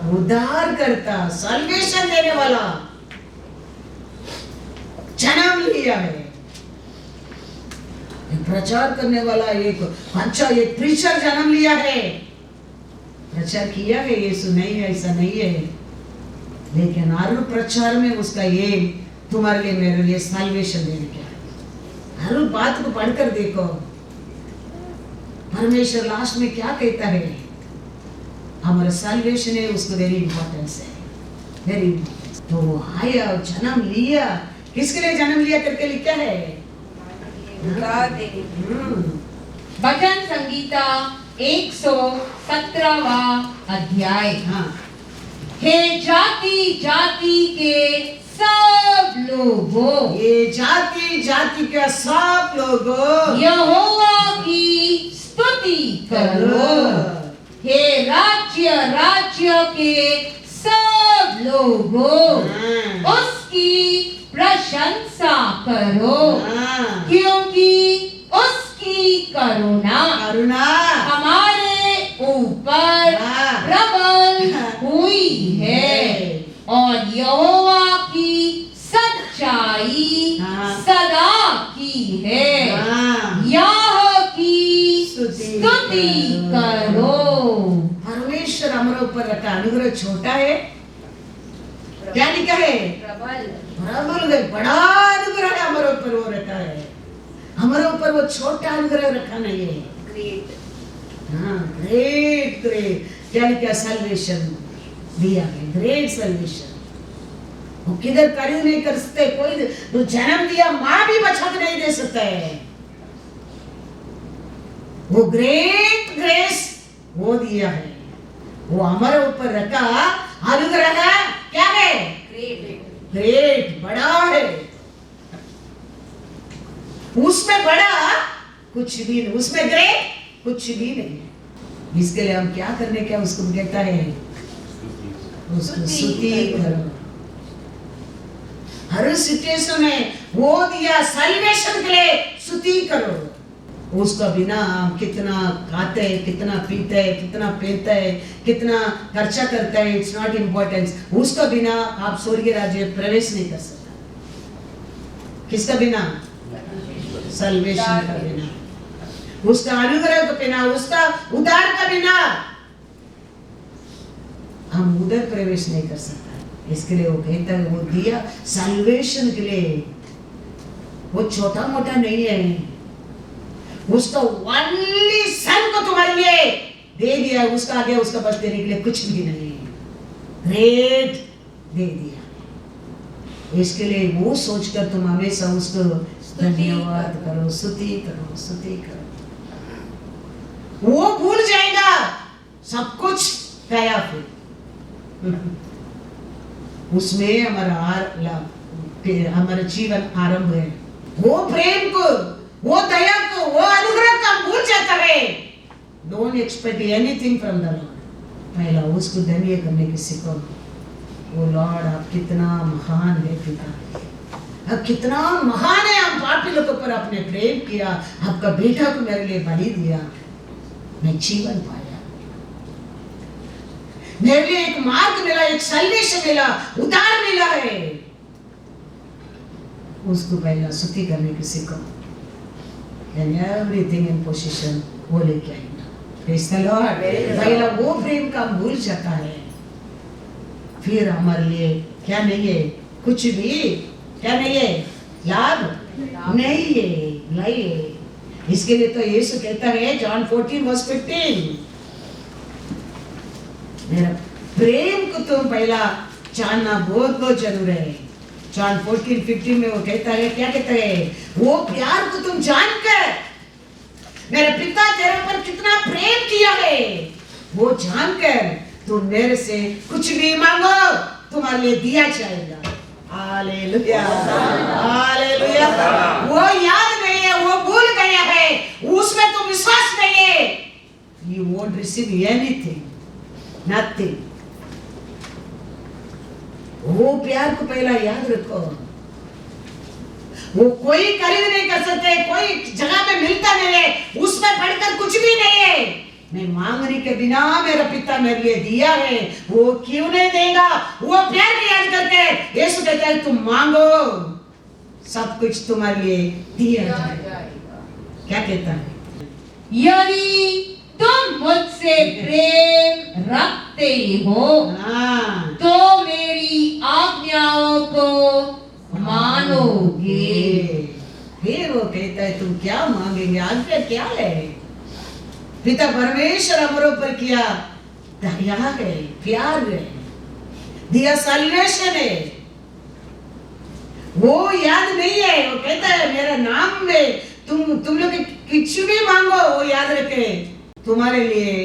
उद्धार करता, सल्वेशन देने वाला जन्म लिया है। एक प्रचार करने वाला, एक अच्छा एक प्रीचर जन्म लिया है, प्रचार किया है। यीशु नहीं है, ऐसा नहीं है, लेकिन हर प्रचार में उसका ये तुम्हारे लिए मेरे लिए सल्वेशन देने का है। हर बात को पढ़कर देखो, परमेश्वर लास्ट में क्या कहता है? हमारा सल्वेशन है, उसको वेरी इंपॉर्टेंस है, वेरी इंपॉर्टेंस। तो वो आया, जन्म लिया, किसके लिए जन्म लिया करके लिखा है? भजन संगीता 117वां अध्याय। हे जाति जाति के सब लोगों, ये जाति जाति के सब लोगों यहोवा की स्तुति करो। हे राज्य राज्य के सब लोगों, उसकी प्रशंसा करो, क्योंकि उसकी करुणा हमारे ऊपर प्रबल हुई है और यहोवा की सच्चाई सदा की है। यह की स्तुति करो। परमेश्वर हमारे ऊपर रखा अनुग्रह छोटा है, क्या लिखा है? प्रबल है, बड़ा अनुग्रह हमारे ऊपर वो रखा है। हमारे ऊपर वो छोटा अनुग्रह रखा नहीं है। ग्रेट ग्रेट, क्या लिखा? सल्वेशन दिया है, ग्रेट सल्वेशन। वो किधर कार्य नहीं कर सकते, कोई तो जन्म दिया, माँ भी बचा के नहीं दे सकता है। वो ग्रेट ग्रेस वो दिया है, वो हमारे ऊपर रखा अनुग्रह है। क्या है? ग्रेट, बड़ा है। उसमें बड़ा कुछ भी नहीं, उसमें ग्रेट कुछ भी नहीं है। इसके लिए हम क्या करने का उसको कहता है? उसको स्तुति करो। हर सिचुएशन में वो दिया सल्वेशन के लिए स्तुति करो। उसका बिना हम कितना खाते हैं, कितना पीते हैं, कितना पहनते हैं, कितना खर्चा करता है, इट्स नॉट इम्पोर्टेंस। उसका बिना आप स्वर्गीय राज्य में प्रवेश नहीं कर सकता। किसका बिना? सल्वेशन का बिना, उसका अनुग्रह का बिना, उसका उद्धार का बिना हम उधर प्रवेश नहीं कर सकता। इसके लिए वो कहता है, वो दिया सल्वेशन के लिए, वो छोटा मोटा नहीं है। उसका ओनली सन को तुम्हारे लिए दे दिया, उसका आगे उसका बस देने के लिए कुछ भी नहीं है। ग्रेट दे दिया। इसके लिए वो सोचकर तुम हमेशा उसको धन्यवाद करो, स्तुति करो, स्तुति करो। वो भूल जाएगा सब कुछ गया, फिर उसमें हमारा जीवन आरंभ है। वो प्रेम को, वो दया को, वो अनुग्रह का भूल जाता है। Don't expect anything from the Lord. पहला उसको धन्य करने की सीखो। वो लॉर्ड आप कितना महान है पिता, अब कितना महान है। हम पापी लोगों पर आपने प्रेम किया, आपका बेटा को मेरे लिए बलि दिया, मैं जीवन पाया, मेरे लिए एक मार्ग मिला, एक सल्वेशन मिला, उद्धार मिला है। उसको पहला स्तुति करने की सीखो। And everything in possession वो लेके आएगा। Praise the Lord। पहला वो प्रेम का भूल जाता है, फिर हमारे लिए क्या नहीं है? कुछ भी क्या नहीं है? लाभ नहीं है, नहीं है। इसके लिए तो यीशु कहता है जॉन 14:15, मेरा प्रेम को तुम पहला जानना बहुत बहुत जरूर है। जॉन 14:15 में वो कहता है, क्या कहता है? वो प्यार को तुम जानकर मेरे पिता तेरे पर कितना प्रेम किया है, वो जानकर तुम मेरे से कुछ भी मांगो तुम्हारे लिए दिया जाएगा। Hallelujah, hallelujah. वो याद नहीं है, वो भूल गया है, उसमें तुम विश्वास नहीं है। You won't receive anything, nothing. वो प्यार को पहला याद रखो। वो कोई खरीद नहीं कर सकते, कोई जगह पे मिलता नहीं है, उसमें पढ़कर कुछ भी नहीं है। मैं मांगने के बिना मेरा पिता मेरे लिए दिया है, वो क्यों नहीं देगा? वो प्यार की याद करके यीशु कहता है तुम मांगो, सब कुछ तुम्हारे लिए दिया जाएगा। क्या कहता है? यदि तुम मुझसे प्रेम रखते हो तो मेरी आज्ञाओं को मानोगे। फिर वो कहता है तुम क्या मांगेंगे? आज्ञा क्या है? पिता परमेश्वर हमारे ऊपर किया दया है, प्यार है, दिया सल्वेशन है, वो याद नहीं है। वो कहता है मेरा नाम में तुम लोग कुछ भी मांगो वो याद रखे, तुम्हारे लिए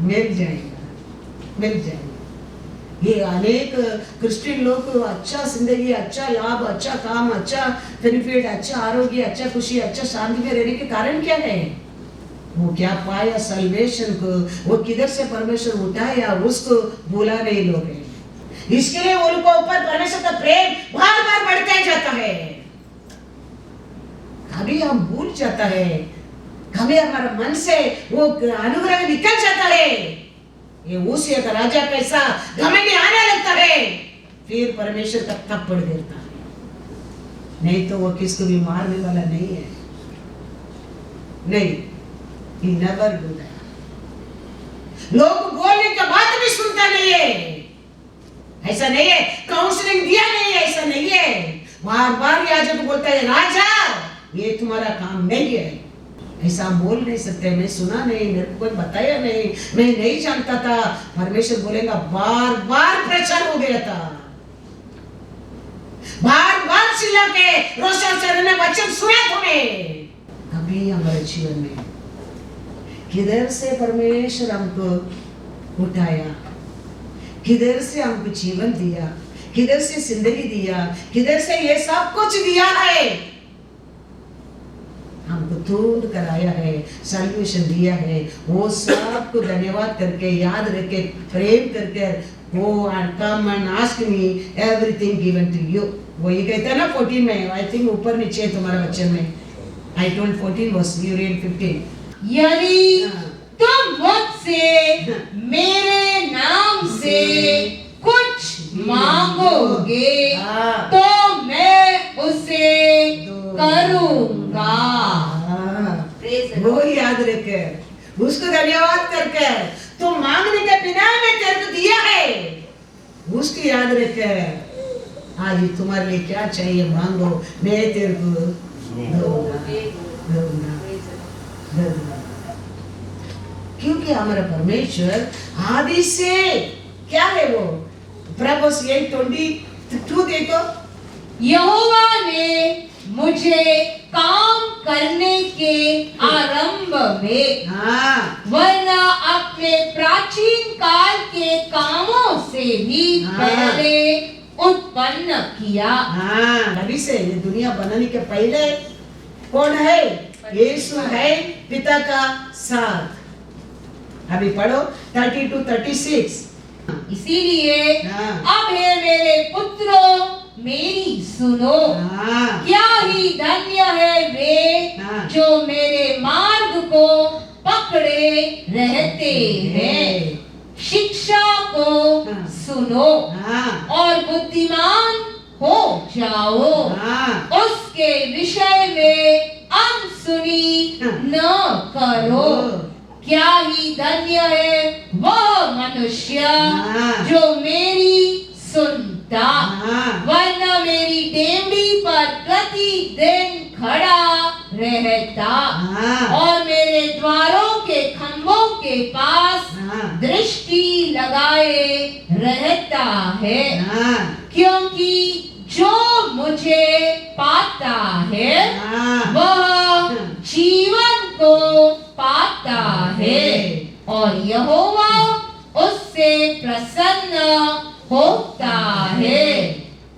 मिल जाएगा, मिल जाएगा। ये अनेक क्रिश्चियन लोग को अच्छा जिंदगी, अच्छा लाभ, अच्छा काम, अच्छा बेनिफिट, अच्छा आरोग्य, अच्छा खुशी, अच्छा शांति में रहने के कारण क्या है? वो क्या पाया सल्वेशन को, वो किधर से परमेश्वर उठाया, उसको भूला नहीं लोग हैं। इसके लिए उनको ऊपर परमेश्वर का प्रेम बार बार बढ़ता जाता है। कभी हम भूल जाता है, कभी हमारा मन से वो अनुग्रह निकल जाता है। ये उसिया का राजा कैसा घमंडी आने लगता है, फिर परमेश्वर का थप्पड़ देता है, नहीं तो वो किसको भी मारने वाला नहीं है। नहीं, he never do that। लोग बोलने का बात भी सुनता नहीं है, ऐसा नहीं है। काउंसलिंग दिया नहीं है, ऐसा नहीं है। बार बार याजक बोलता है राजा ये तुम्हारा काम नहीं है, ऐसा हम बोल नहीं सकते। मैं सुना नहीं, मेरे को कोई बताया नहीं, मैं नहीं जानता था। परमेश्वर बोलेगा बार बार प्रचार हो गया था, बार बार चिल्ला के रोशन ने वचन सुना तुम्हें। कभी हमारे जीवन में किधर से परमेश्वर हमको उठाया, किधर से हमको जीवन दिया, किधर से जिंदगी दिया, किधर से ये सब कुछ दिया है, हमको ढूंढ कर आया है, सॉल्यूशन दिया है। वो सब को धन्यवाद करके, याद रखे, प्रेम करके, वो come and ask me everything given to you. वो ये कहता है ना 14 में, आई थिंक ऊपर नीचे है तुम्हारा बच्चन में। I told 14 was you read 15। यदि तुम मुझसे मेरे नाम से कुछ मांगोगे तो मैं उसे करूंगा। वो याद रखे, उसको धन्यवाद करके, तुम मांगने के बिना मैं तेरे को दिया है, उसकी याद रखे। आज तुम्हारे लिए क्या चाहिए मांगो, मैं तेरे को दूंगा। क्योंकि हमारा परमेश्वर आदि से क्या है? वो प्रभुस 8:22 देखो। यहोवा ने मुझे काम करने के आरंभ में वरना अपने प्राचीन काल के कामों से भी पहले उत्पन्न किया। अभी से ये दुनिया बनाने के पहले कौन है? यीशु है पिता का साथ। अभी पढ़ो 32-36। इसीलिए अब है मेरे पुत्रों मेरी सुनो, क्या ही धन्य है वे जो मेरे मार्ग को पकड़े रहते हैं। शिक्षा को सुनो और बुद्धिमान हो जाओ, उसके विषय में अनसुनी न करो। क्या ही धन्य है वह मनुष्य जो मेरी सुनता, वरना मेरी डेवढ़ी पर प्रतिदिन खड़ा रहता और मेरे द्वारों के खंभों के पास दृष्टि लगाए रहता है। क्योंकि जो मुझे पाता है वह जीवन को पाता है और यहोवा उससे प्रसन्न होता है।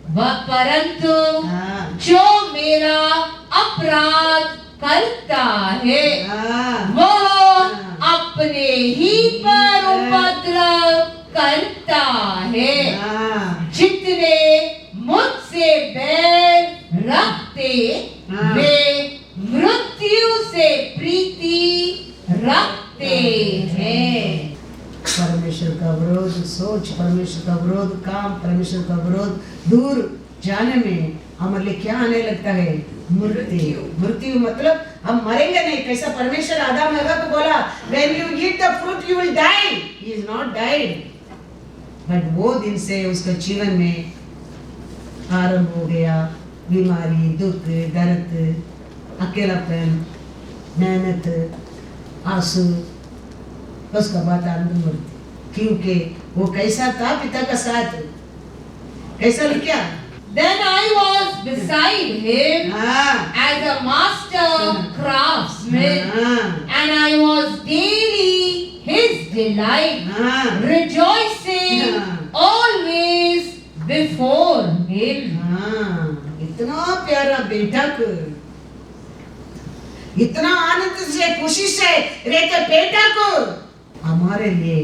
वह परंतु हाँ, जो मेरा अपराध करता है हाँ, वह अपने ही पर उपद्रव करता है। हाँ, जितने मुझसे बैर रखते हाँ। वे मृत्यु से प्रीति रखते हैं। परमेश्वर का विरोध सोच, परमेश्वर का विरोध काम, परमेश्वर का विरोध दूर जाने में हमारे लिए क्या आने लगता है? मृत्यु। मृत्यु मतलब हम मरेंगे नहीं। कैसा परमेश्वर आदम हवा को बोला, when you eat the fruit you will die. He is not died. But वो दिन से उसका जीवन में आरंभ हो गया बीमारी, दुख, दर्द, अकेलापन, मेहनत, आंसू, उसका बाद आनंद मृत्यु। क्योंकि वो कैसा था पिता का साथ, कैसा लिखा? Then I was beside him हाँ, as a master craftsman, and I was daily his delight, हाँ, rejoicing always before him. हाँ, इतना प्यारा बेटा को, इतना आनंद से खुशी से रहते बेटा को हमारे लिए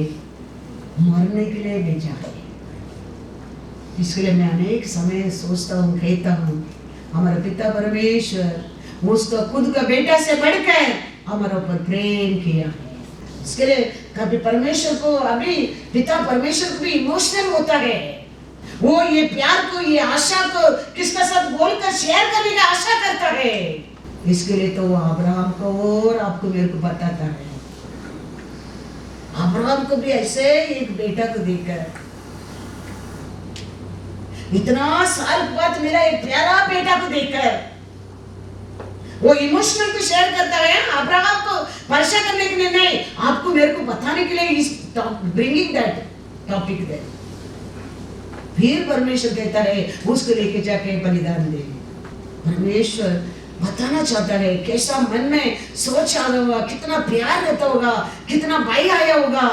मरने के लिए भेजा है। इसके लिए मैं अनेक समय सोचता हूँ, कहता हूँ, हमारा पिता परमेश्वर उसका खुद का बेटा से बढ़कर हमारे ऊपर प्रेम किया है। इसके लिए कभी परमेश्वर को, अभी पिता परमेश्वर को भी इमोशनल होता है। वो ये प्यार को, ये आशा को किसके साथ बोलकर शेयर करने का आशा करता है। इसके लिए तो वो अब्राहम को और आपको मेरे को बताता है। अब्राहम को भी ऐसे एक बेटा को देखकर, इतना साल बाद मेरा एक प्यारा बेटा को देखकर वो इमोशनल को शेयर करता है। अब्राहम को परेशान करने के लिए नहीं, आपको मेरे को बताने के लिए इस ब्रिंगिंग दैट टॉपिक दे। फिर परमेश्वर कहता है उसको लेके जाके बलिदान दे। परमेश्वर बताना चाहता है कैसा मन में सोच आ रहा होगा, कितना प्यार रहता होगा, कितना भाई आया होगा,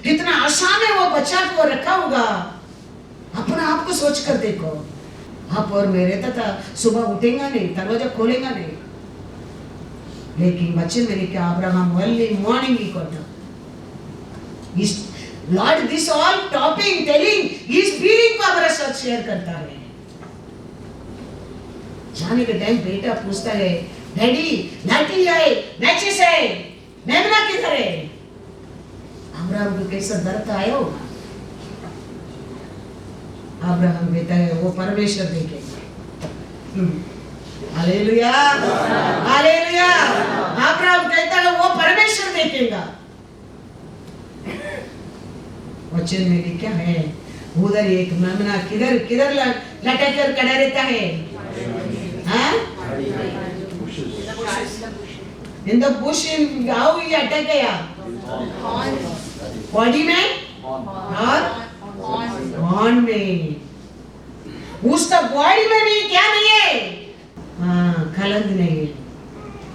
कितना आशा में वो बच्चा को रखा होगा। अपना आप को सोच कर देखो। आप और मैं रहता था, सुबह उठेगा नहीं, दरवाजा खोलेगा नहीं, लेकिन बच्चे मेरे क्या अब्राहम अर्ली मॉर्निंग ही करता। इस Lord this all topping telling इस फीलिंग को हमारे साथ शेयर करता है। जाने के टाइम बेटा पूछता है, डैडी लाठी है, मैचेस है, मेमना किधर है? अब्राहम को कैसा दर्द आया होगा। अब्राहम कहता है वो परमेश्वर देखेगा। Hallelujah, hallelujah. अब्राहम कहता है वो परमेश्वर देखेगा। वचन में लिखा है उधर एक मेमना किधर किधर लटक कर खड़ा रहता है। हाँ? In the bush, in how he attack गया? बॉडी में और ऑन में। उसका बॉडी में भी क्या नहीं है? हाँ, खलंद नहीं है।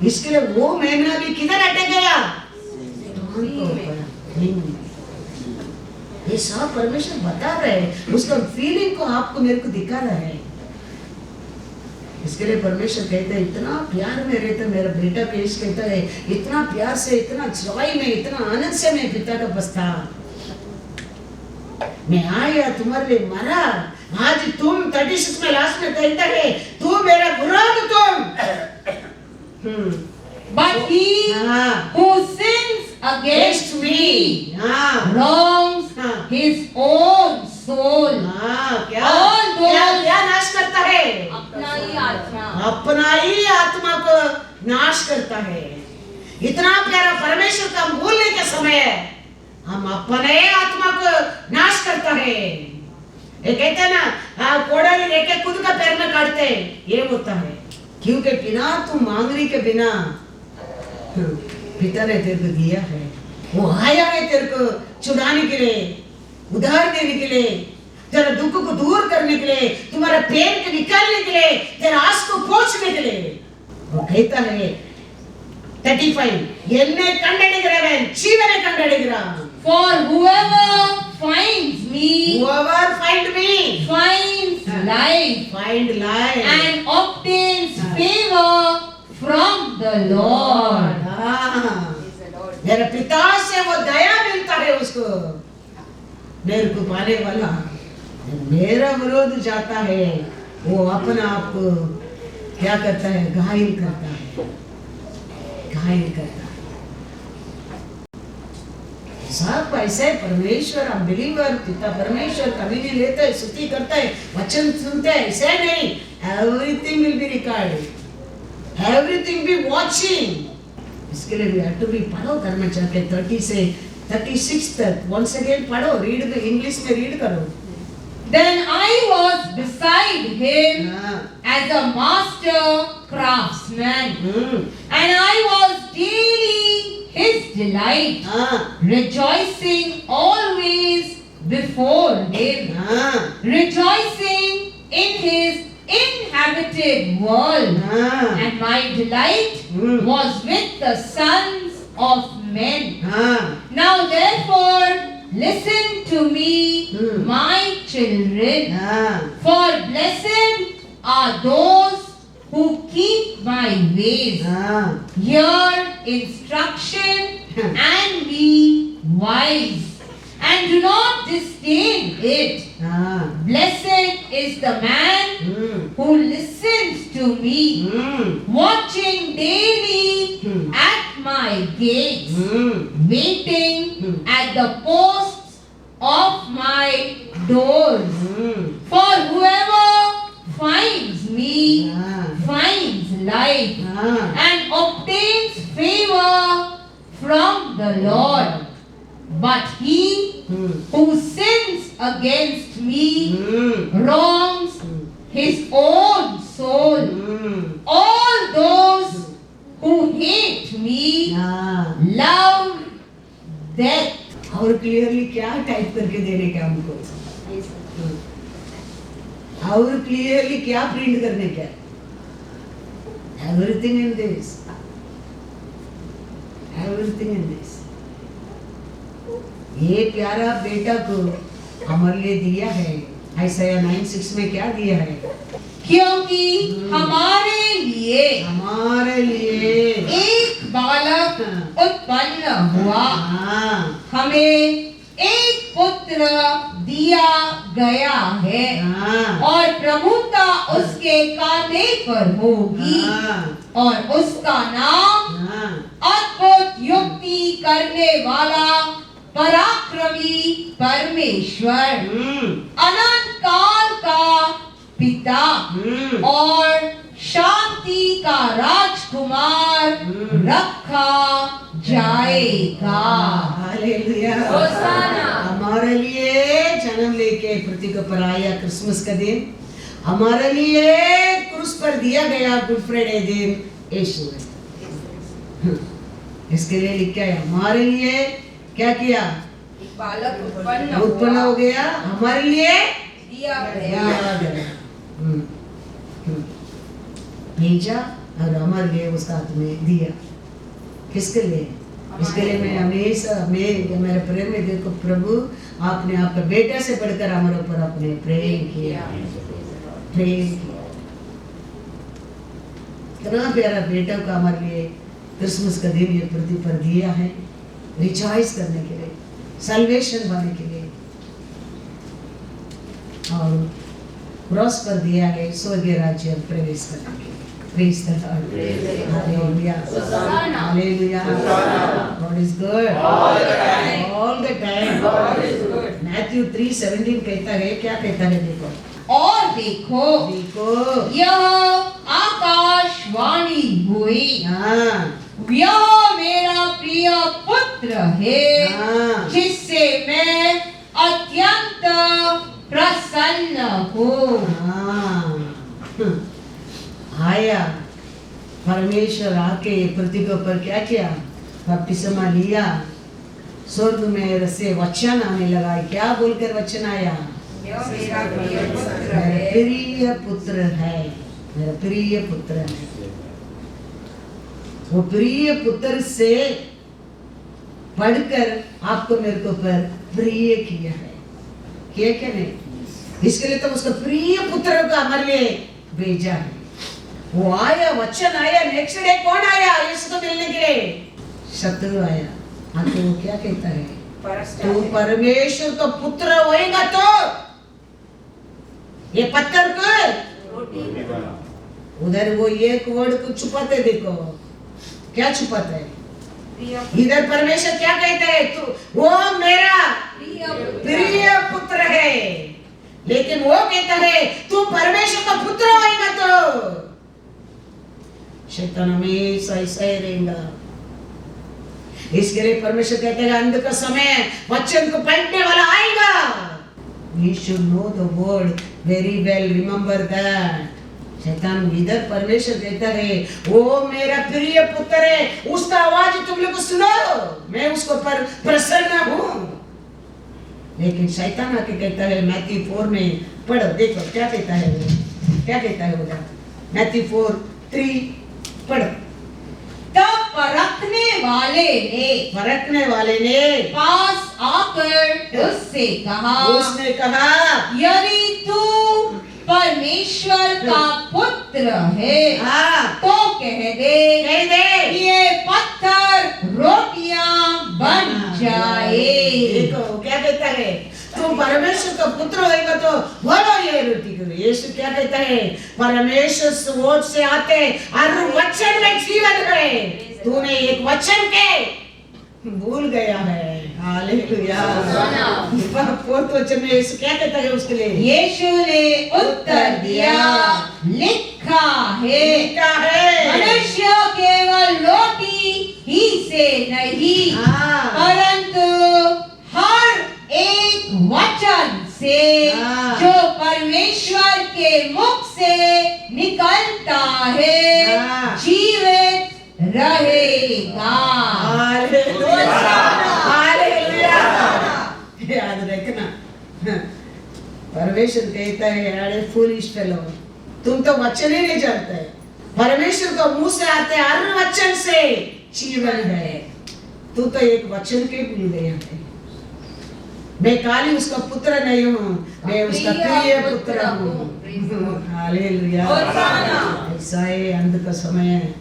इसके लिए वो मेमना भी किधर अटक गया? ये सब परमेश्वर बता रहे हैं, उसका फीलिंग को आपको मेरे को दिखा रहा है। इसके लिए परमेश्वर कहता है इतना प्यार में रहता मेरा बेटा पेश कहता है, इतना प्यार से, इतना जॉय में, इतना आनंद से मैं पिता का पास था। मैं आया तुम्हारे लिए मरा, आज तुम 36 में लास्ट में कहता है तू मेरा विरोध तुम। But he who sins against me wrongs his own soul. क्या नाश करता है? अपना ही आत्मा, अपना ही आत्मा को नाश करता है। इतना प्यारा परमेश्वर का बोलने का समय है, हम अपने आत्मा को नाश करता है। ये कहते हैं ना, कोड़े लेके खुद का पैर में काटते हैं, ये होता है। क्योंकि बिना तू मांगने के बिना पिता ने तेरे को दिया है। वो आया है तेरे को छुड़ाने के लिए, उधार देने के लिए, तेरा दुख को दूर करने के लिए, तुम्हारा पेन को निकालने के लिए, तेरा आस को पोंछने के लिए। वो कहता है 35 என்னை கண்டடைகிறவன் ஜீவனை கண்டடைகிறான். For whoever finds me Whoever find me finds life find life and obtains favor from the Lord. मेरे पिता से वो दया मिलता है उसको. मेरे को पाने वाला मेरा विरोध जाता है, वो अपना आप को क्या करता है, घायल करता है, घायल करता है. सब ऐसे परमेश्वर हम बिलीवर पिता परमेश्वर कभी नहीं लेता है, स्तुति करता है, वचन सुनते हैं, ऐसे नहीं. Everything will be recorded, everything be watching. इसके लिए भी हैव टू बी पढ़ो करना चाहते 30 से 36 तक. वंस अगेन पढ़ो, रीड इंग्लिश में रीड करो. Then I was beside him as a master craftsman, and I was daily his delight, rejoicing always before him, rejoicing in his inhabited world, and my delight was with the sons of men. Now therefore listen to me, my children, for blessed are those who keep my ways. Hear instruction and be wise, and do not disdain it. Blessed is the man who listens to me, watching daily at my gates, waiting at the posts of my doors. For whoever finds me finds life and obtains favor from the Lord. But he who sins against me wrongs his own soul. All those who hate me love death. और clearly क्या type करके देने का हमको, और clearly क्या print करने का. Everything in this, everything in this. ये प्यारा बेटा को हमारे लिए दिया है. आयसाया 9:6 में क्या दिया है, क्योंकि हमारे लिए एक बालक उत्पन्न हुआ, हमें एक पुत्र दिया गया है, और प्रभुता उसके कांधे पर होगी, और उसका नाम अद्भुत युक्ति करने वाला, पराक्रमी परमेश्वर, अनंत काल का पिता और शांति का राजकुमार रखा जाएगा. हालेलुया. हमारे लिए जन्म लेके पृथ्वी पर आया क्रिसमस का दिन, हमारे लिए क्रूस पर दिया गया गुड फ्राइडे दिन यीशु. इसके लिए लिखा है हमारे लिए क्या किया, बालक उत्पन्न हो गया, हमारे लिए दिया गया. भेजा और हमारे लिए उसका हाथ में दिया. किसके लिए, इसके लिए मैं हमेशा मेरे प्रेम में देखो, प्रभु आपने आपका बेटा से बढ़कर हमारे ऊपर अपने प्रेम किया, प्रेम किया. इतना प्यारा बेटा को हमारे लिए क्रिसमस का दिन ये पृथ्वी पर दिया है, रिचाइज करने के लिए, सल्वेशन पाने के लिए, और क्रॉस पर दिया है स्वर्गीय राज्य में प्रवेश करने के लिए. Praise the Lord. Hallelujah. Hallelujah. God is good. All the time. Matthew 3:17 कहता है, क्या कहता है देखो. और देखो यह आकाशवाणी हुई, यह मेरा प्रिय पुत्र है, जिससे मैं अत्यंत प्रसन्न हूँ. आया परमेश्वर आके पृथ्वी के ऊपर क्या किया, बपतिस्मा लिया, स्वर्ग में से वचन आने लगा. क्या बोलकर वचन आया, मेरा प्रिय पुत्र है, मेरा प्रिय पुत्र है. वो प्रिय पुत्र से पढ़कर आपको मेरे को पर प्रिय किया है, किया क्या नहीं? इसके लिए तो उसका प्रिय पुत्र को हमारे लिए भेजा है। वो आया, वचन आया, नेक्स्ट डे कौन आया यीशु को मिलने के लिए? शत्रु आया। आके वो क्या कहता है? तू परमेश्वर का पुत्र होएगा तो ये पत्थर को उधर वो एक वर्ड को छुपाते, देखो क्या छुपाता है। इधर परमेश्वर क्या कहता है? तू वो मेरा प्रिय पुत्र है, लेकिन वो कहता है तू परमेश्वर का पुत्र होएगा तो शैतान हमेशा ऐसा ही रहेगा। इसके लिए परमेश्वर कहते हैं अंत का समय वचन को पलटने वाला आएगा। We should know the word very well, remember that. शैतान इधर परमेश्वर कहता है वो मेरा प्रिय पुत्र है, उसका आवाज तुम लोग सुनो, मैं उसको पर प्रसन्न हूँ। लेकिन शैतान आके कहता है मैथ्यू 4 में पढ़ो, देखो क्या कहता है वो, क्या कहता है वो, मैथ्यू 4:3 पढ़ो। तब परखने वाले ने पास आकर उससे कहा, उसने कहा यदि तू परमेश्वर का पुत्र है तो कह दे ये पत्थर रोटियां बन जाए। देखो क्या कहता है, तुम परमेश्वर का पुत्र होएगा तो बोलो ये रोटी करो। यीशु क्या कहता है? परमेश्वर सोच से आते और वचन में जीवन है, तूने एक वचन के भूल गया है। हालेलुया। फोर्थ वचन में यीशु क्या कहता है उसके लिए? यीशु ने उत्तर दिया, लिखा है मनुष्य केवल रोटी ही से नहीं परंतु हर एक वचन से जो परमेश्वर के मुख से निकलता है जीवित रहेगा। याद रखना, परमेश्वर कहता है अरे फूलिश फेलो, तुम तो वचन ही नहीं जानते। परमेश्वर को मुंह से आते हर वचन से जीवन है, तू तो एक वचन के भूल गया है। मैं खाली उसका पुत्र नहीं हूँ, मैं उसका प्रिय पुत्र हूँ। हालेलुया। ऐसा है अंत का समय,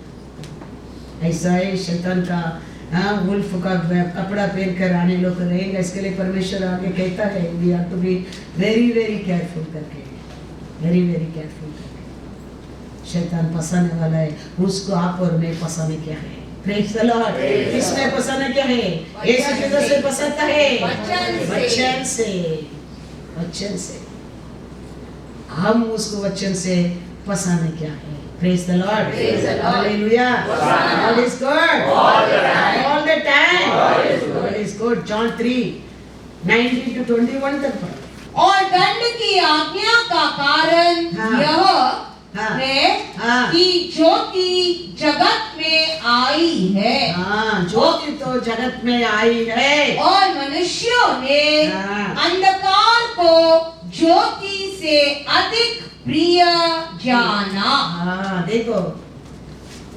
ऐसा है शैतान का वुल्फ का कपड़ा पहनकर आने लोग रहेंगे। इसके लिए परमेश्वर आगे कहता है we are to be very very careful करके, वेरी वेरी केयरफुल करके। शैतान फंसाने वाला है, उसको आप और मैं फंसाने क्या है? Praise the Lord. किसमें फंसाना क्या है? यीशु किधर से फंसाता है? वचन से, वचन से। हम उसको वचन से फंसाने क्या है? Praise the Lord. Hallelujah. God is good. All the time. God is good. John 3:19-21 तक पढ़ो। और दंड की आज्ञा का कारण यह है कि ज्योति जगत में आई है। ज्योति तो जगत में आई है और मनुष्यों ने अंधकार को ज्योति से अधिक प्रिय जाना। देखो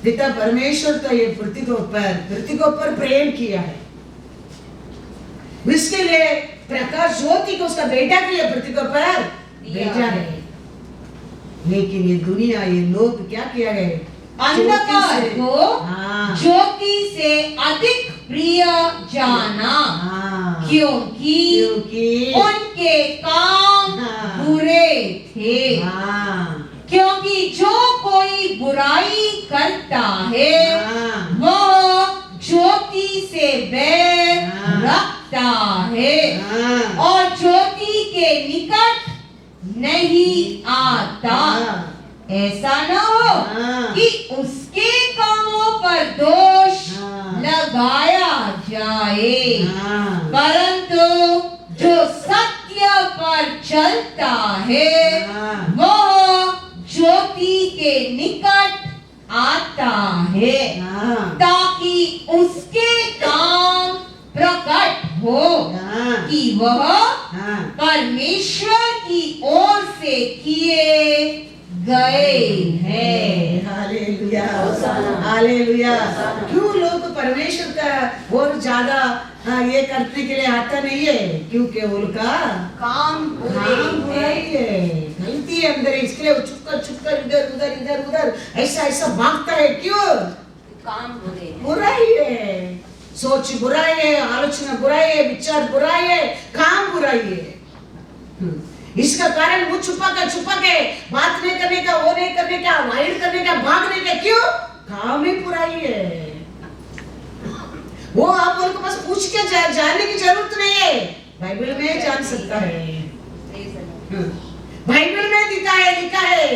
पिता परमेश्वर तो ये पृथ्वी के ऊपर प्रेम किया है, इसके लिए प्रकाश ज्योति को उसका बेटा भी है पृथ्वी के ऊपर भेजा है। लेकिन ये दुनिया, ये लोग क्या किया है? अंधकार को ज्योति से अधिक प्रिय जाना, क्योंकि उनके काम बुरे थे। क्योंकि जो कोई बुराई करता है वह ज्योति से बैर रखता है और ज्योति के निकट नहीं आता, ऐसा न हो कि उसके कामों पर दोष लगाया जाए। परंतु जो सत्य पर चलता है वह ज्योति के निकट आता है ताकि उसके काम प्रकट हो कि वह परमेश्वर की ओर से किए गए हैं। Hallelujah, hallelujah. क्यों लोग परमेश्वर का और ज्यादा ये करने के लिए आता नहीं है? क्योंकि उनका काम बुराई है, गलती है अंदर, इसके लिए वो चुपकर इधर उधर इधर उधर ऐसा भागता है। क्यों? काम बुराई है, सोच बुराई है, आलोचना बुराई है, विचार बुराई है, काम बुराई है। इसका कारण मुंह छुपा के बात नहीं करने का, वो नहीं करने का, अवॉइड करने का, भागने का। क्यों? काम ही बुराई है। वो आप उनको बस पूछ के जानने की जरूरत नहीं है, बाइबल में जान सकता है। बाइबल में लिखा है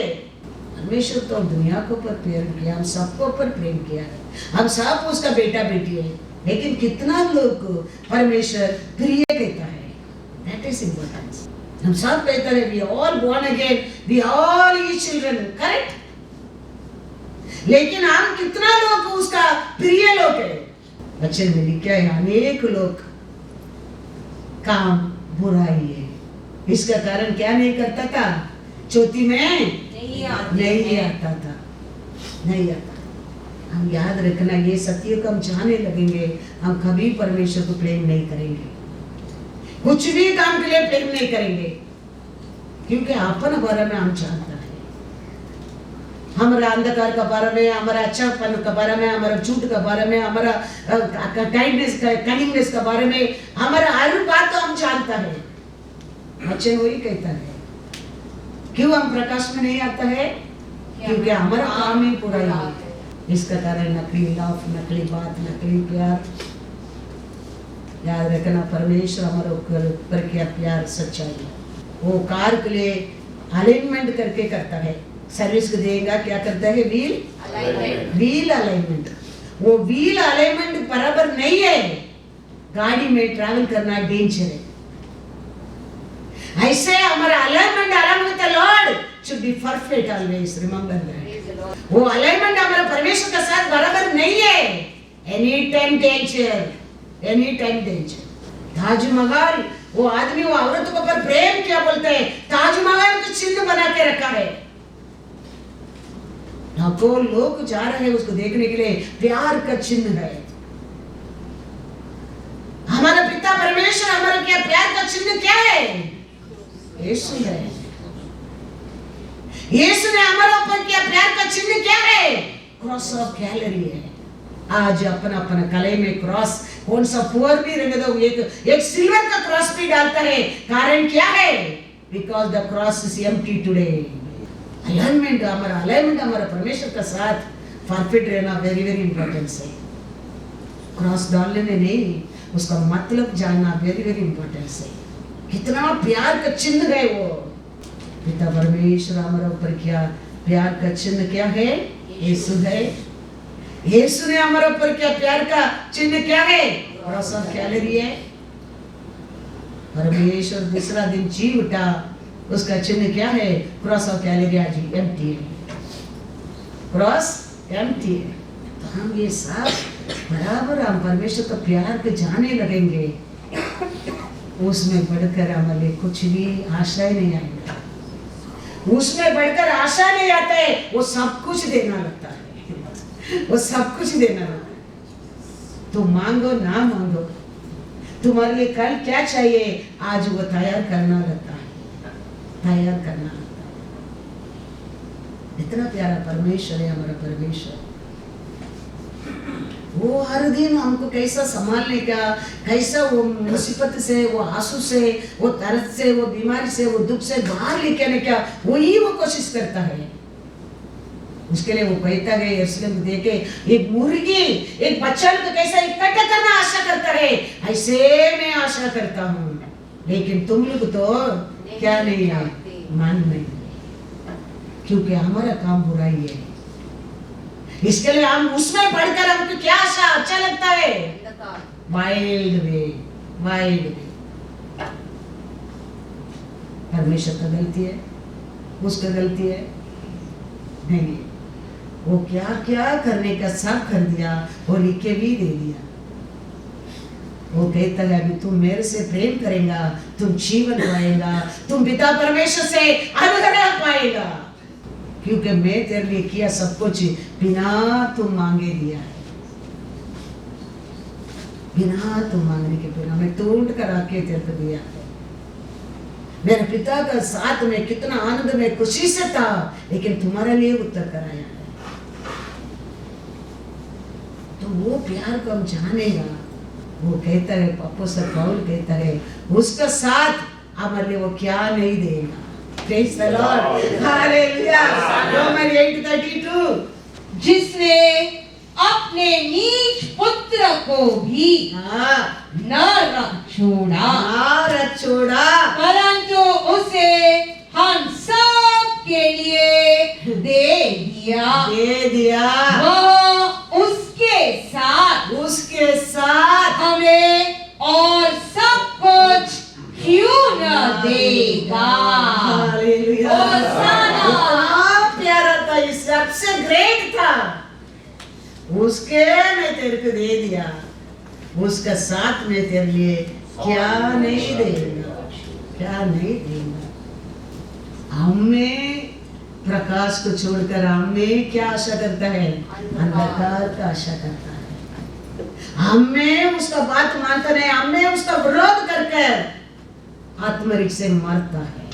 परमेश्वर तो दुनिया को ऊपर प्रेम किया, हम सबको ऊपर प्रेम किया है, हम सब उसका बेटा बेटी है। लेकिन कितना लोग परमेश्वर प्रिय कहता है, दैट इज इम्पोर्टेंस। हम सब कहते हैं we all born again, we all his children, correct? लेकिन हम कितना लोग उसका प्रिय लोग है? बच्चे में लिखा है अनेक लोग काम बुराई है। इसका कारण क्या नहीं करता था? चौथी में नहीं आता था, नहीं आता। हम याद रखना, ये सत्य को हम जानने लगेंगे, हम कभी परमेश्वर को प्रेम नहीं करेंगे, कुछ भी काम के लिए प्रेम नहीं करेंगे, क्योंकि अपन बारे में हम जानता है, हमारा अंधकार का बारे में, हमारा अच्छापन का बारे में, हमारा झूठ का बारे में, हमारा काइंडनेस का, कनिंगनेस का बारे में, हमारा हर बात तो हम जानता है। बच्चे वही कहता है, क्यों हम प्रकाश में नहीं आता है? क्योंकि हमारा काम ही पूरा है। इसका कारण नकली लव, नकली बात, नकली प्यार। याद रखना, परमेश्वर हमारे ऊपर क्या प्यार सच्चाई है। वो कार के लिए अलाइनमेंट करके करता है, सर्विस को देगा, क्या करता है? Wheel alignment. वो व्हील अलाइनमेंट बराबर नहीं है, गाड़ी में ट्रैवल करना डेंजर है। ऐसे हमारा alignment along with the Lord should be perfect always, remember that. वो अलाइनमेंट हमारा परमेश्वर के साथ बराबर नहीं है। Any time danger, any time danger. Taj Mahal, वो आदमी वो औरत को पर प्रेम क्या बोलते हैं? ताजमहल का चिन्ह बना के रखा है। लाखों लोग जा रहे हैं उसको देखने के लिए, प्यार का चिन्ह है। हमारा पिता परमेश्वर हमारा क्या प्यार का चिन्ह क्या है? यीशु है। यीशु ने हमारे ऊपर क्या प्यार का चिन्ह क्या है? क्रॉस ऑफ कैलरी है। आज अपना अपना गले में क्रॉस, कौन सा पुअर भी रहने दो, एक सिल्वर का क्रॉस भी डालता है। कारण क्या है? Because the cross is empty today. Alignment हमारा परमेश्वर का साथ परफेक्ट रहना वेरी वेरी इंपॉर्टेंट है। क्रॉस डालने में नहीं, उसका मतलब जानना वेरी वेरी इंपॉर्टेंट है। कितना प्यार का चिन्ह है वो। पिता परमेश्वर हमारे ऊपर क्या प्यार का चिन्ह क्या है? यीशु है। यीशु ने हमारे ऊपर क्या प्यार का चिन्ह क्या है? क्रॉस ऑफ कैलरी है। परमेश्वर दूसरा दिन जी उठा, उसका चिन्ह क्या है? Cross of calorie. आज एम्प्टी है, क्रॉस एम्प्टी है। तो हम ये सब बराबर हम परमेश्वर का प्यार के जाने लगेंगे, उसमें बढ़कर हमारे कुछ भी आशा ही नहीं आएगा। उसमें बढ़कर आशा नहीं आता है, वो सब कुछ देना लगता है, वो सब कुछ देना लगता है। तुम मांगो ना मांगो, तुम्हारे लिए कल क्या चाहिए आज वो तैयार करना लगता है, तैयार करना लगता है। इतना प्यारा परमेश्वर है हमारा परमेश्वर। वो हर दिन हमको कैसा संभालने का, कैसा वो मुसीबत से, वो आंसू से, वो दर्द से, वो बीमारी से, वो दुख से बाहर लेके आने का वही वो कोशिश करता है। उसके लिए वो कहता है यरूशलेम देखे एक मुर्गी एक बच्चा को कैसा इकट्ठा करना आशा करता है, ऐसे मैं आशा करता हूँ। लेकिन तुम लोग तो क्या नहीं है, मान नहीं, क्योंकि हमारा काम बुराई है। इसके लिए हम उसमें पढ़कर हमको क्या आशा अच्छा लगता है? वाइल्ड वे, वाइल्ड वे। परमेश्वर का गलती है, उसका गलती है नहीं। वो क्या क्या करने का सब कर दिया और लिख के भी दे दिया। वो कहता है अभी तुम मेरे से प्रेम करेगा, तुम जीवन पाएगा, तुम पिता परमेश्वर से अनुग्रह पाएगा। क्योंकि मैं तेरे लिए किया सब कुछ बिना तुम मांगे दिया है, बिना तुम मांगने के, बिना मैं ढूंढ कर आके तेरे को दिया है। मेरे पिता का साथ में कितना आनंद में खुशी से था, लेकिन तुम्हारे लिए उत्तर कराया है। तो वो प्यार को हम जानेगा। वो कहता है, अपोस्तल पौल कहता है, उसका साथ हमारे लिए वो क्या नहीं देगा। Praise the Lord, hallelujah. Roman 8:32, जिसने अपने नीच पुत्र को भी न रख छोड़ा, परंतु उसे हम सब के लिए दे दिया। वह उसके साथ हमें और सब कुछ क्यों न देगा। हालेलुया। होशाना। इतना प्यारा था, ये सबसे ग्रेट था। उसके मैं तेरे को दे दिया, उसका साथ में तेरे लिए क्या नहीं देगा, क्या नहीं देगा। हमें प्रकाश को छोड़कर हमें क्या आशा करता है, अंधकार का आशा करता है। हमें उसका बात मानता नहीं, हमें उसका विरोध करके आत्मरिक से मरता है।